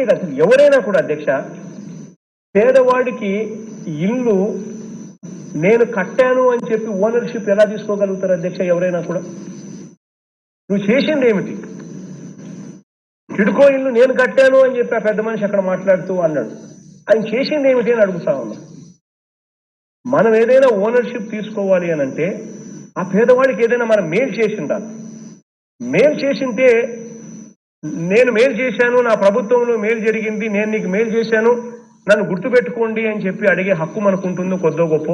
కాదు, ఎవరైనా కూడా అధ్యక్ష, పేదవాడికి ఇల్లు నేను కట్టాను అని చెప్పి ఓనర్షిప్ ఎలా తీసుకోగలుగుతారు అధ్యక్ష? ఎవరైనా కూడా నువ్వు చేసింది ఏమిటి? టిడ్కో ఇల్లు నేను కట్టాను అని చెప్పి ఆ పెద్ద మనిషి అక్కడ మాట్లాడుతూ అన్నాడు. ఆయన చేసింది ఏమిటి అని అడుగుతా ఉన్నా. మనం ఏదైనా ఓనర్షిప్ తీసుకోవాలి అని అంటే ఆ పేదవాడికి ఏదైనా మనం మేలు చేసిండాలి. మేలు చేసింటే నేను మేలు చేశాను, నా ప్రభుత్వంలో మేలు జరిగింది, నేను నీకు మేలు చేశాను, నన్ను గుర్తుపెట్టుకోండి అని చెప్పి అడిగే హక్కు మనకు ఉంటుంది కొద్దో గొప్ప.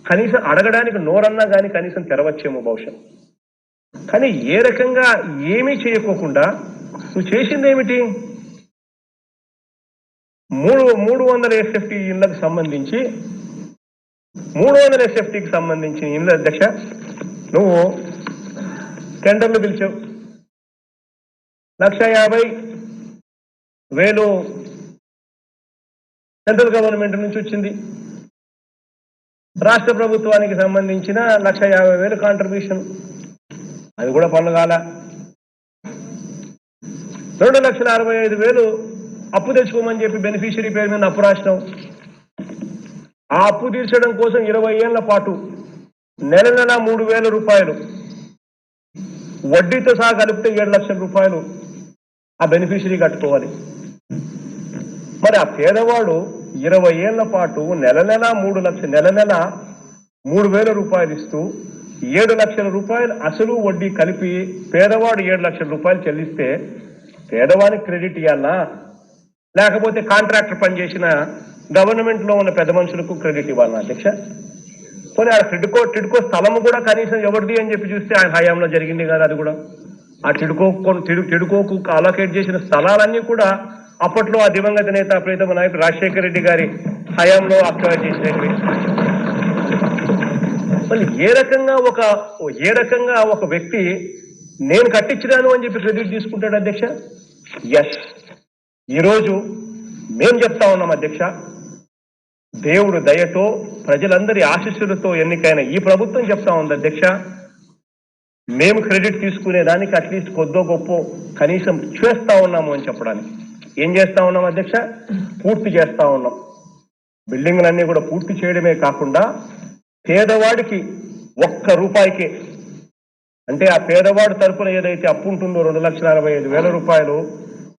కనీసం అడగడానికి నోరన్నా కానీ కనీసం తెరవచ్చేమో బహుశా. కానీ ఏ రకంగా ఏమీ చేయకోకుండా నువ్వు చేసింది ఏమిటి? 300 SFT ఇళ్లకు సంబంధించి 300 SFTకి సంబంధించిన ఇళ్ళ అధ్యక్ష నువ్వు టెండర్లు పిలిచావు. 150,000 సెంట్రల్ గవర్నమెంట్ నుంచి వచ్చింది. రాష్ట్ర ప్రభుత్వానికి సంబంధించిన 150,000 కాంట్రిబ్యూషన్, అది కూడా పనులు కాల. 2,65,000 అప్పు తెచ్చుకోమని చెప్పి బెనిఫిషియరీ పేరు మీద అప్పు రాసినాం. ఆ అప్పు తీర్చడం కోసం 20 ఏళ్ల పాటు నెల 3,000 రూపాయలు వడ్డీతో సహా కలిపితే 7 లక్షల రూపాయలు ఆ బెనిఫిషియరీ కట్టుకోవాలి. మరి ఆ పేదవాడు 20 ఏళ్ల పాటు నెల 3,000 రూపాయలు ఇస్తూ 7 లక్షల రూపాయలు అసలు వడ్డీ కలిపి పేదవాడు 7 లక్షల రూపాయలు చెల్లిస్తే పేదవానికి క్రెడిట్ ఇవ్వాలా, లేకపోతే కాంట్రాక్టర్ పనిచేసిన గవర్నమెంట్ లో ఉన్న పెద్ద మనుషులకు క్రెడిట్ ఇవ్వాలన్నా అధ్యక్ష? పోనీ ఆ టిడ్కో స్థలము కూడా కనీసం ఎవరిది అని చెప్పి చూస్తే ఆయన హయాంలో జరిగింది కదా. అది కూడా ఆ టిడ్కోకు అలొకేట్ చేసిన స్థలాలన్నీ కూడా అప్పట్లో ఆ దివంగత నేత ప్రీతమ నాయకుడు రాజశేఖర రెడ్డి గారి హయాంలో అక్వైర్ చేసినవి. మళ్ళీ ఏ రకంగా ఒక వ్యక్తి నేను కట్టించినాను అని చెప్పి క్రెడిట్ తీసుకుంటాడు అధ్యక్ష? ఎస్, ఈరోజు మేం చెప్తా ఉన్నాం అధ్యక్ష, దేవుడు దయతో ప్రజలందరి ఆశీస్సులతో ఎన్నికైన ఈ ప్రభుత్వం చెప్తా ఉంది అధ్యక్ష, మేము క్రెడిట్ తీసుకునేదానికి అట్లీస్ట్ కొద్దో గొప్ప కనీసం చేస్తా ఉన్నాము అని చెప్పడానికి. ఏం చేస్తా ఉన్నాం అధ్యక్ష? పూర్తి చేస్తా ఉన్నాం. బిల్డింగ్లన్నీ కూడా పూర్తి చేయడమే కాకుండా పేదవాడికి 1 రూపాయికే, అంటే ఆ పేదవాడు తరపున ఏదైతే అప్పు ఉంటుందో 2,65,000 రూపాయలు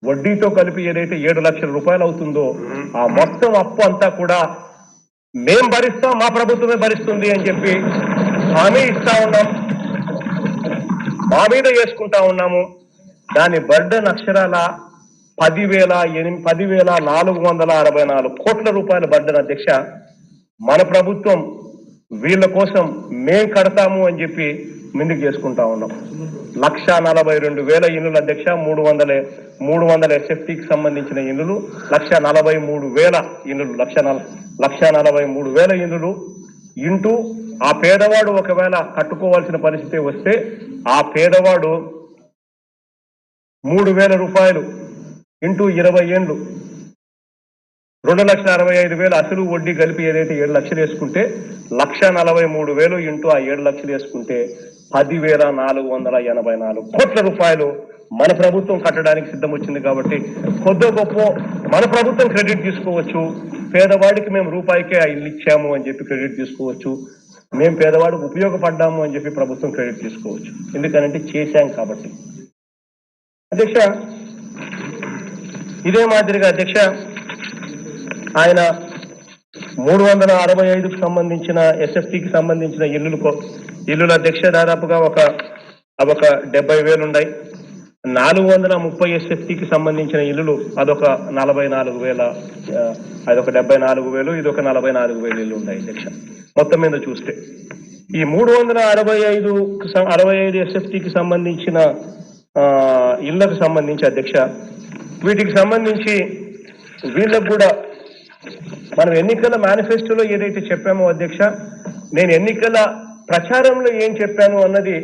వడ్డీతో కలిపి ఏదైతే 7 లక్షల రూపాయలు అవుతుందో ఆ మొత్తం అప్పు అంతా కూడా మేం భరిస్తాం, మా ప్రభుత్వమే భరిస్తుంది అని చెప్పి హామీ ఇస్తా ఉన్నాం, మా మీద వేసుకుంటా ఉన్నాము. దాని బర్డెన్ అక్షరాల 10,464 కోట్ల రూపాయల బర్డెన్ అధ్యక్ష. మన ప్రభుత్వం వీళ్ళ కోసం మేం కడతాము అని చెప్పి ముందుకు చేసుకుంటా ఉన్నాం. 1,42,000 ఇల్లులు అధ్యక్ష. 300 ఎస్ఎఫ్టీకి సంబంధించిన ఇల్లులు, 1,43,000 ఇల్లులు, 1,43,000 ఇల్లులు ఇంటూ ఆ పేదవాడు ఒకవేళ కట్టుకోవాల్సిన పరిస్థితి వస్తే ఆ పేదవాడు 3,000 రూపాయలు ఇంటూ 20 ఏళ్ళు 2,65,000 అసలు వడ్డీ కలిపి ఏదైతే 7 లక్షలు వేసుకుంటే 1,43,000 ఇంటూ ఆ 7 లక్షలు వేసుకుంటే 10,484 కోట్ల రూపాయలు మన ప్రభుత్వం కట్టడానికి సిద్ధం వచ్చింది. కాబట్టి కొద్ది గొప్ప మన ప్రభుత్వం క్రెడిట్ తీసుకోవచ్చు. పేదవాడికి మేము రూపాయికే ఇల్లు ఇచ్చాము అని చెప్పి క్రెడిట్ తీసుకోవచ్చు. మేము పేదవాడికి ఉపయోగపడ్డాము అని చెప్పి ప్రభుత్వం క్రెడిట్ తీసుకోవచ్చు. ఎందుకనంటే చేశాం కాబట్టి. అధ్యక్ష, ఇదే మాదిరిగా అధ్యక్ష ఆయన 365కు సంబంధించిన ఎస్ఎఫ్టీకి సంబంధించిన ఇల్లుల అధ్యక్ష దాదాపుగా ఒక 70,000 ఉన్నాయి. 430 ఎస్ఎఫ్టీకి సంబంధించిన ఇల్లులు అదొక 44,000, అదొక 74,000, ఇదొక 44,000 ఇల్లు ఉన్నాయి అధ్యక్ష. మొత్తం మీద చూస్తే ఈ 365 ఎస్ఎఫ్టీకి సంబంధించిన ఇళ్లకు సంబంధించి అధ్యక్ష, వీటికి సంబంధించి వీళ్ళకు కూడా మనం ఎన్నికల మేనిఫెస్టోలో ఏదైతే చెప్పామో అధ్యక్ష, నేను ఎన్నికల ప్రచారంలో ఏం చెప్పాను అన్నది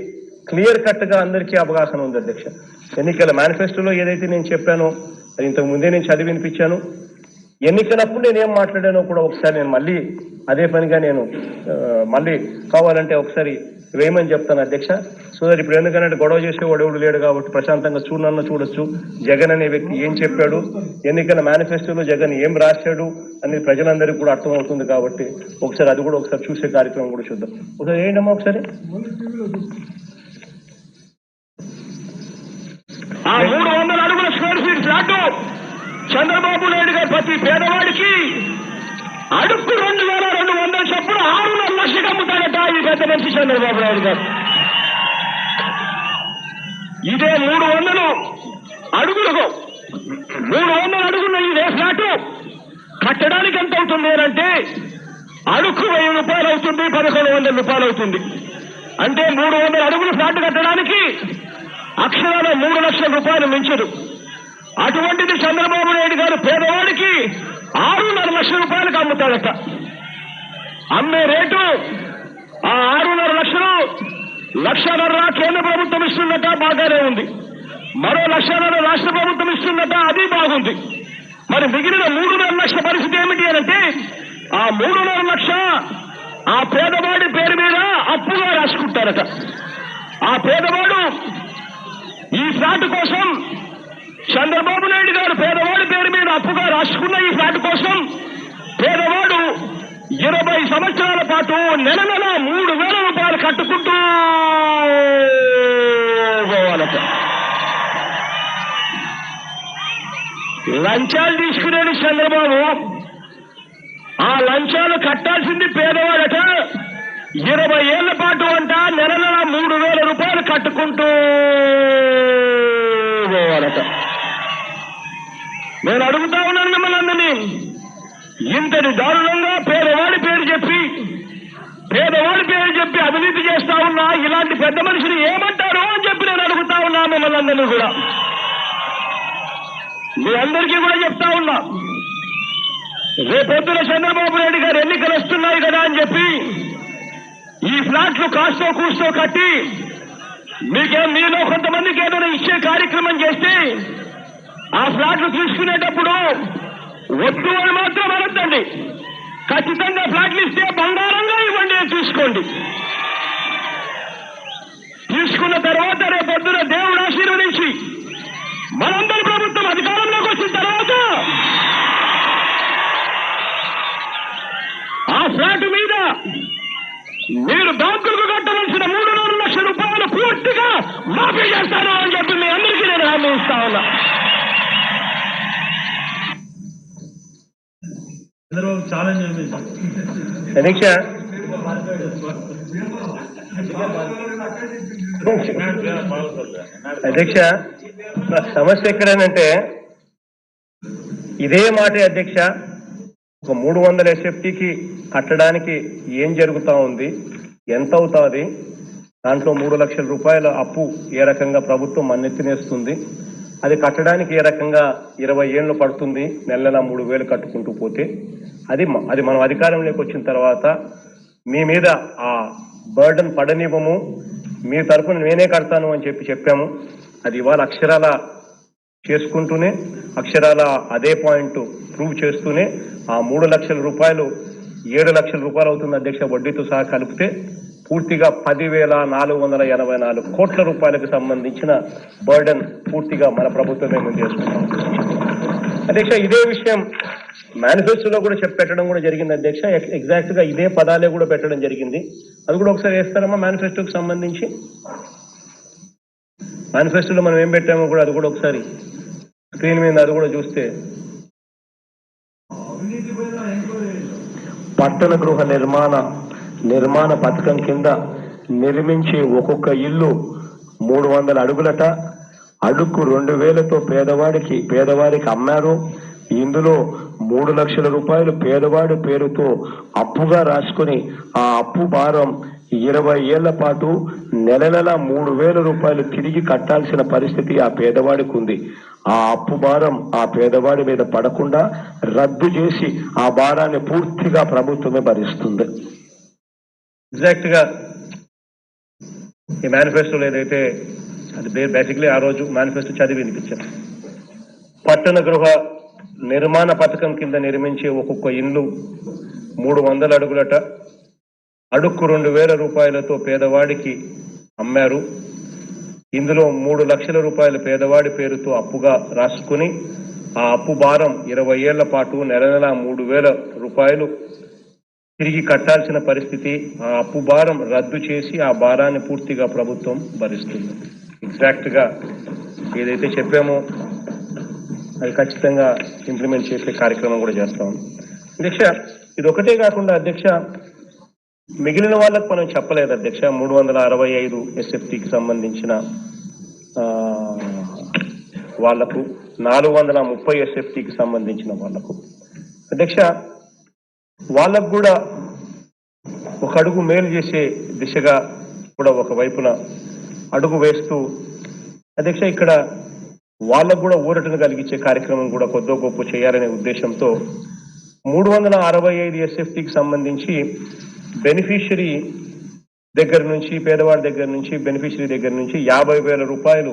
క్లియర్ కట్ గా అందరికీ అవగాహన ఉంది అధ్యక్ష. ఎన్నికల మేనిఫెస్టోలో ఏదైతే నేను చెప్పానో అది ఇంతకు ముందే నేను చదివి వినిపించాను. ఎన్నికలప్పుడు నేనేం మాట్లాడానో కూడా ఒకసారి నేను మళ్ళీ అదే పనిగా నేను మళ్ళీ కావాలంటే ఒకసారి వేయమని చెప్తాను అధ్యక్ష. సో దట్ ఇప్పుడు ఎందుకంటే గొడవ చేసేవాడు ఎవడు లేడు కాబట్టి ప్రశాంతంగా చూడొచ్చు జగన్ అనే వ్యక్తి ఏం చెప్పాడు, ఎన్నికల మేనిఫెస్టోలో జగన్ ఏం రాశాడు అనేది ప్రజలందరికీ కూడా అర్థమవుతుంది. కాబట్టి ఒకసారి అది కూడా ఒకసారి చూసే కార్యక్రమం కూడా చూద్దాం. ఒకసారి ఏంటమ్మా ఒకసారి 300 అడుగుల square feet flat Chandrababu Naidu గారు ప్రతి పేదవాడికి అడుక్కు 2,200 చొప్పున 6,5 లక్షలు అమ్ముతాడట ఈ పెద్ద మనిషి చంద్రబాబు నాయుడు గారు. ఇదే 300 అడుగులకు 300 అడుగుల ఇదే ఫ్లాట్ కట్టడానికి ఎంత అవుతుంది అంటే అడుక్కు 1,000 రూపాయలు అవుతుంది, 1,100 రూపాయలు అవుతుంది. అంటే 300 అడుగుల ఫ్లాట్ కట్టడానికి అక్షరాల 3 లక్షల రూపాయలు మించదు. అటువంటిది చంద్రబాబు నాయుడు గారు పేదవాడికి 6,5 లక్షల రూపాయలకు అమ్ముతాడట. అమ్మే రేటు ఆ 6,5 లక్షలు 1,50,000 కేంద్ర ప్రభుత్వం ఇస్తుందట, బాగానే ఉంది. మరో 1,50,000 రాష్ట్ర ప్రభుత్వం ఇస్తుందట, అది బాగుంది. మరి మిగిలిన 3,5 లక్షల పరిస్థితి ఏమిటి అంటే ఆ 3,5 లక్ష ఆ పేదవాడి పేరు మీద అప్పుగా రాసుకుంటారట. ఆ పేదవాడు ఈ ఫ్లాట్ కోసం చంద్రబాబు నాయుడు గారు పేదవాడి పేరు మీద అప్పుగా రాసుకున్న ఈ ఫ్లాట్ కోసం పేదవాడు 20 సంవత్సరాల పాటు నెల 3,000 రూపాయలు కట్టుకుంటూ పోవాలట. లంచాలు తీసుకునేది చంద్రబాబు, ఆ లంచాలు కట్టాల్సింది పేదవాడట. 20 ఏళ్ల పాటు అంట నెల 3,000 రూపాయలు కట్టుకుంటూ పోవాలట. నేను అడుగుతా ఉన్నాను మిమ్మల్ని అందరినీ, ఇంతటి దారుణంగా పేదవాడి పేరు చెప్పి అవినీతి చేస్తా ఉన్నా ఇలాంటి పెద్ద మనిషిని ఏమంటారు అని చెప్పి నేను అడుగుతా ఉన్నా మిమ్మల్ని అందరినీ కూడా. మీ అందరికీ కూడా చెప్తా ఉన్నా, రేపొద్దున చంద్రబాబు నాయుడు గారు ఎన్నికలు వస్తున్నాయి కదా అని చెప్పి ఈ ఫ్లాట్లు కాస్తో కూస్తో కట్టి మీలో కొంతమందికి ఏదైనా ఇచ్చే కార్యక్రమం చేస్తే ఆ ఫ్లాట్లు తీసుకునేటప్పుడు వద్దు అని మాత్రం అనొద్దండి. ఖచ్చితంగా ఫ్లాట్లు ఇస్తే బంగారంగా ఇవ్వండి అని తీసుకోండి. తీసుకున్న తర్వాత రేపొద్దున దేవుడు ఆశీర్వదించి మనందరి ప్రభుత్వం అధికారంలోకి వచ్చిన తర్వాత ఆ ఫ్లాట్ మీద మీరు బ్యాంకులకు కట్టవలసిన 3,000 లక్షల రూపాయలు పూర్తిగా మాఫీ చేస్తాను అని చెప్పి మీ అందరికీ నేను హామీ ఇస్తా ఉన్నా. అధ్యక్ష అధ్యక్ష సమస్య ఎక్కడనంటే ఇదే మాట అధ్యక్ష, ఒక 300 SFTకి కట్టడానికి ఏం జరుగుతా ఉంది, ఎంత అవుతుంది, దాంట్లో 3 లక్షల రూపాయల అప్పు ఏ రకంగా ప్రభుత్వం మన్నెత్తినేస్తుంది, అది కట్టడానికి ఏ రకంగా 20 ఏళ్ళు పడుతుంది, నెల 3,000 కట్టుకుంటూ పోతే, అది మనం అధికారంలోకి వచ్చిన తర్వాత మీ మీద ఆ బర్డన్ పడనివ్వము, మీ తరఫున నేనే కడతాను అని చెప్పాము. అది ఇవాళ అక్షరాల చేసుకుంటూనే, అక్షరాల అదే పాయింట్ ప్రూవ్ చేస్తూనే ఆ 3 లక్షల రూపాయలు 7 లక్షల రూపాయలు అవుతుంది అధ్యక్ష, వడ్డీతో సహా కలిపితే పూర్తిగా 10,484 కోట్ల రూపాయలకు సంబంధించిన బర్డన్ పూర్తిగా మన ప్రభుత్వమే మేము చేసుకుంటాం అధ్యక్ష. ఇదే విషయం మేనిఫెస్టోలో కూడా పెట్టడం కూడా జరిగింది అధ్యక్ష. ఎగ్జాక్ట్ గా ఇదే పదాలే కూడా పెట్టడం జరిగింది. అది కూడా ఒకసారి వేస్తారమ్మా మేనిఫెస్టోకి సంబంధించి. మేనిఫెస్టోలో మనం ఏం పెట్టామో కూడా అది కూడా ఒకసారి స్క్రీన్ మీద అది కూడా చూస్తే, పట్టణ గృహ నిర్మాణ పథకం కింద నిర్మించే ఒక్కొక్క ఇల్లు 300 అడుగులట, అడుగు 2,000తో పేదవారికి అమ్మారు. ఇందులో 3 లక్షల రూపాయలు పేదవాడి పేరుతో అప్పుగా రాసుకుని ఆ అప్పు భారం 20 ఏళ్ల పాటు నెల 3,000 రూపాయలు తిరిగి కట్టాల్సిన పరిస్థితి ఆ పేదవాడికి ఉంది. ఆ అప్పు భారం ఆ పేదవాడి మీద పడకుండా రద్దు చేసి ఆ భారాన్ని పూర్తిగా ప్రభుత్వమే భరిస్తుంది. ఎగ్జాక్ట్ గా ఈ మేనిఫెస్టోలో ఏదైతే అది బేసిక్లీ ఆ రోజు మేనిఫెస్టో చదివి వినిపించారు. పట్టణ గృహ నిర్మాణ పథకం కింద నిర్మించే ఒక్కొక్క ఇల్లు 300 అడుగులట, అడుక్కు 2,000 రూపాయలతో పేదవాడికి అమ్మారు. ఇందులో 3 లక్షల రూపాయలు పేదవాడి పేరుతో అప్పుగా రాసుకుని ఆ అప్పు భారం 20 ఏళ్ల పాటు నెల 3,000 రూపాయలు తిరిగి కట్టాల్సిన పరిస్థితి. ఆ అప్పు భారం రద్దు చేసి ఆ భారాన్ని పూర్తిగా ప్రభుత్వం భరిస్తుంది. ఎగ్జాక్ట్ గా ఏదైతే చెప్పామో అది ఖచ్చితంగా ఇంప్లిమెంట్ చేసే కార్యక్రమం కూడా చేస్తాం అధ్యక్ష. ఇది ఒకటే కాకుండా అధ్యక్ష, మిగిలిన వాళ్ళకు మనం చెప్పలేదు అధ్యక్ష. 365 SFTకి సంబంధించిన వాళ్లకు, 430 SFTకి సంబంధించిన వాళ్లకు అధ్యక్ష, వాళ్ళకు కూడా ఒక అడుగు మేలు చేసే దిశగా కూడా ఒకవైపున అడుగు వేస్తూ అధ్యక్ష, ఇక్కడ వాళ్ళకు కూడా ఊరటను కలిగించే కార్యక్రమం కూడా కొద్దో గొప్ప చేయాలనే ఉద్దేశంతో 365 SFTకి సంబంధించి బెనిఫిషియరీ దగ్గర నుంచి, పేదవాడి దగ్గర నుంచి, బెనిఫిషియరీ దగ్గర నుంచి 50,000 రూపాయలు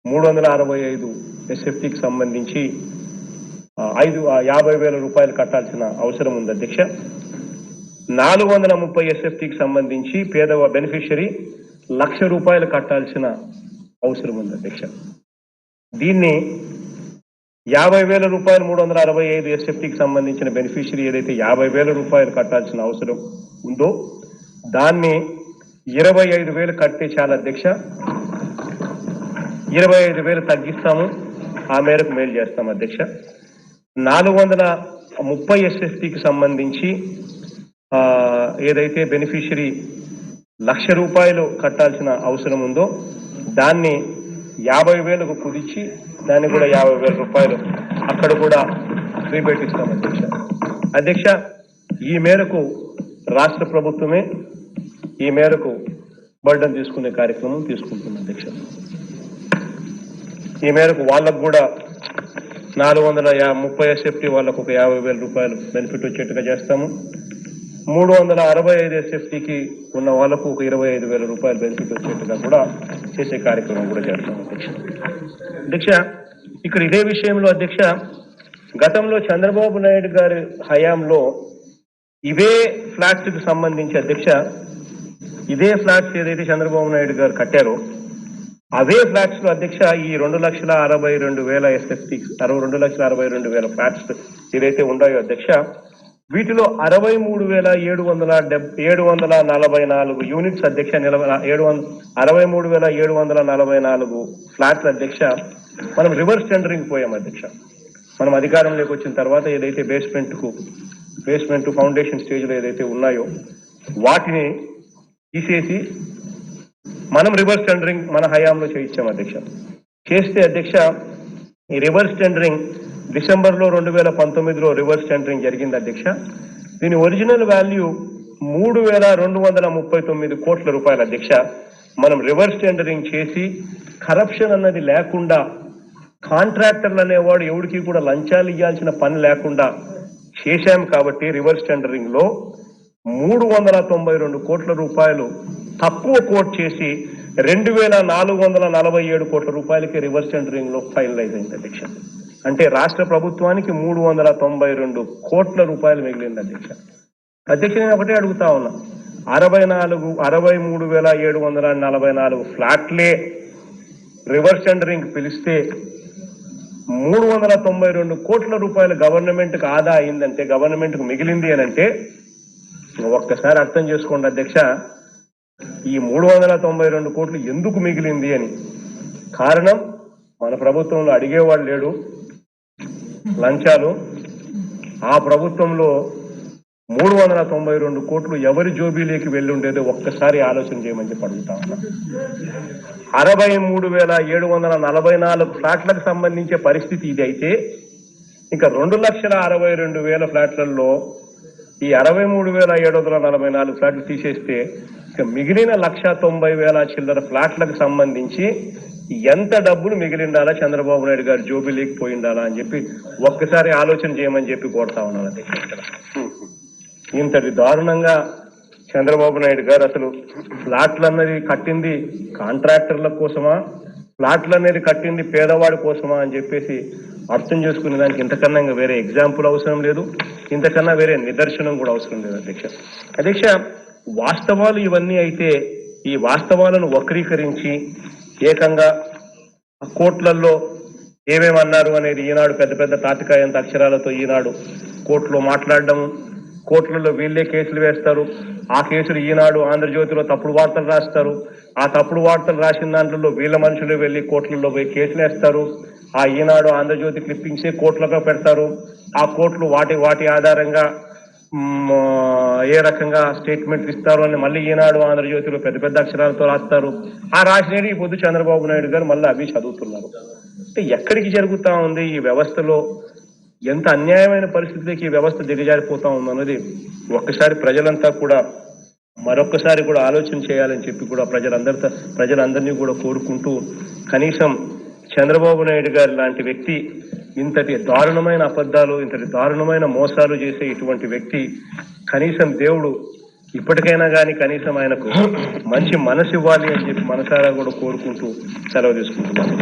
365 SFTకి సంబంధించి 50,000 రూపాయలు కట్టాల్సిన అవసరం ఉంది అధ్యక్ష. 430 SFTకి సంబంధించి బెనిఫిషియరీ 1,00,000 రూపాయలు కట్టాల్సిన అవసరం ఉంది అధ్యక్ష. దీన్ని 50,000 రూపాయలు 365 SFTకి సంబంధించిన బెనిఫిషియరీ ఏదైతే 50,000 రూపాయలు కట్టాల్సిన అవసరం ఉందో దాన్ని 25,000 కడితే చాలా అధ్యక్ష. 25,000 తగ్గిస్తాము, ఆ మేరకు మేలు చేస్తాం అధ్యక్ష. 430 SFTకి సంబంధించి ఏదైతే బెనిఫిషియరీ 1,00,000 రూపాయలు కట్టాల్సిన అవసరం ఉందో దాన్ని 50,000కు కుదించి దాన్ని కూడా 50,000 రూపాయలు అక్కడ కూడా రీబేట్ ఇస్తాం అధ్యక్ష. అధ్యక్ష, ఈ మేరకు రాష్ట్ర ప్రభుత్వమే ఈ మేరకు బర్డన్ తీసుకునే కార్యక్రమం తీసుకుంటుంది అధ్యక్ష. ఈ మేరకు వాళ్ళకు కూడా 430 SFT వాళ్ళకు ఒక 50,000 రూపాయలు బెనిఫిట్ వచ్చేట్టుగా చేస్తాము. 365 SFTకి ఉన్న వాళ్ళకు ఒక 25,000 రూపాయలు బెనిఫిట్ వచ్చేట్టుగా కూడా చేసే కార్యక్రమం కూడా చేస్తాము అధ్యక్ష. అధ్యక్ష, ఇక్కడ ఇదే విషయంలో అధ్యక్ష, గతంలో చంద్రబాబు నాయుడు గారి హయాంలో ఇవే ఫ్లాట్స్ కి సంబంధించి అధ్యక్ష, ఇదే ఫ్లాట్స్ ఏదైతే చంద్రబాబు నాయుడు గారు కట్టారో అవే ఫ్లాట్స్ లో అధ్యక్ష ఈ 2,62,000 SFT 2,62,000 ఫ్లాట్స్ ఏదైతే ఉన్నాయో అధ్యక్ష, వీటిలో 63,744 యూనిట్స్ అధ్యక్ష, 63,744 ఫ్లాట్స్ అధ్యక్ష మనం రివర్స్ టెండరింగ్ పోయాం అధ్యక్ష. మనం అధికారంలోకి వచ్చిన తర్వాత ఏదైతే బేస్మెంట్ కు బేస్మెంట్ ఫౌండేషన్ స్టేజ్లో ఏదైతే ఉన్నాయో వాటిని తీసేసి మనం రివర్స్ టెండరింగ్ మన హయాంలో చేయించాం అధ్యక్ష. చేస్తే అధ్యక్ష ఈ రివర్స్ టెండరింగ్ డిసెంబర్లో 2019లో రివర్స్ టెండరింగ్ జరిగింది అధ్యక్ష. దీని ఒరిజినల్ వాల్యూ 3,239 కోట్ల రూపాయలు అధ్యక్ష. మనం రివర్స్ టెండరింగ్ చేసి కరప్షన్ అన్నది లేకుండా కాంట్రాక్టర్లు అనేవాడు ఎవరికి కూడా లంచాలు ఇవ్వాల్సిన పని లేకుండా చేశాం కాబట్టి రివర్స్ టెండరింగ్ లో 392 కోట్ల రూపాయలు తక్కువ కోట్ చేసి 2,447 కోట్ల రూపాయలకి రివర్స్ టెండరింగ్ లో ఫైనలైజ్ అయింది అధ్యక్ష. అంటే రాష్ట్ర ప్రభుత్వానికి 392 కోట్ల రూపాయలు మిగిలింది అధ్యక్ష. అధ్యక్ష నేను ఒకటే అడుగుతా ఉన్నా, 63,744 ఫ్లాట్లే రివర్స్ టెండరింగ్ పిలిస్తే 392 కోట్ల రూపాయలు గవర్నమెంట్కి ఆదా అయిందంటే, గవర్నమెంట్కి మిగిలింది అని అంటే ఒక్కసారి అర్థం చేసుకోండి అధ్యక్ష, ఈ 392 కోట్లు ఎందుకు మిగిలింది అని. కారణం మన ప్రభుత్వంలో అడిగేవాడు లేడు లంచాలు. ఆ ప్రభుత్వంలో 392 కోట్లు ఎవరి జోబీలోకి వెళ్ళి ఉండేదో ఒక్కసారి ఆలోచన చేయమని చెప్పి అడుగుతా ఉన్నా. 63,744 ఫ్లాట్లకు సంబంధించే పరిస్థితి ఇది అయితే, ఇంకా 2,62,000 ఫ్లాట్లలో ఈ 63,744 ఫ్లాట్లు తీసేస్తే ఇక మిగిలిన 1,90,000 చిల్లర ఫ్లాట్లకు సంబంధించి ఎంత డబ్బులు మిగిలిండాలా చంద్రబాబు నాయుడు గారు జోబీలోకి పోయిండాలా అని చెప్పి ఒక్కసారి ఆలోచన చేయమని చెప్పి కోరుతా ఉన్నాను అధ్యక్ష. ఇంతటి దారుణంగా చంద్రబాబు నాయుడు గారు అసలు ఫ్లాట్లు అన్నది కట్టింది కాంట్రాక్టర్ల కోసమా, ఫ్లాట్లు అనేది కట్టింది పేదవాడి కోసమా అని చెప్పేసి అర్థం చేసుకునే దానికి ఇంతకన్నా ఇంకా వేరే ఎగ్జాంపుల్ అవసరం లేదు, ఇంతకన్నా వేరే నిదర్శనం కూడా అవసరం లేదు అధ్యక్ష. అధ్యక్ష వాస్తవాలు ఇవన్నీ అయితే ఈ వాస్తవాలను వక్రీకరించి ఏకంగా కోర్టులలో ఏమేమన్నారు అనేది ఈనాడు పెద్ద పెద్ద తాటికాయంత అక్షరాలతో ఈనాడు కోర్టులో మాట్లాడడం, కోర్టులలో వీళ్ళే కేసులు వేస్తారు, ఆ కేసులు ఈనాడు ఆంధ్రజ్యోతిలో తప్పుడు వార్తలు రాస్తారు, ఆ తప్పుడు వార్తలు రాసిన దాంట్లో వీళ్ళ మనుషులు వెళ్ళి కోర్టులలో పోయి కేసులు వేస్తారు, ఆ ఈనాడు ఆంధ్రజ్యోతి క్లిప్పింగ్సే కోర్టులలో పెడతారు, ఆ కోర్టులు వాటి ఆధారంగా ఏ రకంగా స్టేట్మెంట్ ఇస్తారు అని మళ్ళీ ఈనాడు ఆంధ్రజ్యోతిలో పెద్ద పెద్ద అక్షరాలతో రాస్తారు. ఆ రాసినవి ఈ పొద్దు చంద్రబాబు నాయుడు గారు మళ్ళీ అవి చదువుతున్నారు. అంటే ఎక్కడికి జరుగుతా ఉంది ఈ వ్యవస్థలో, ఎంత అన్యాయమైన పరిస్థితికి ఈ వ్యవస్థ దిగజారిపోతా ఉందన్నది ఒక్కసారి ప్రజలంతా కూడా మరొక్కసారి కూడా ఆలోచన చేయాలని చెప్పి కూడా ప్రజలందరినీ కూడా కోరుకుంటూ, కనీసం చంద్రబాబు నాయుడు గారు లాంటి వ్యక్తి ఇంతటి దారుణమైన అబద్ధాలు, ఇంతటి దారుణమైన మోసాలు చేసే ఇటువంటి వ్యక్తి కనీసం దేవుడు ఇప్పటికైనా కానీ కనీసం ఆయనకు మంచి మనసు ఇవ్వాలి అని చెప్పి మనసారా కూడా కోరుకుంటూ సెలవు తీసుకుంటున్నాను.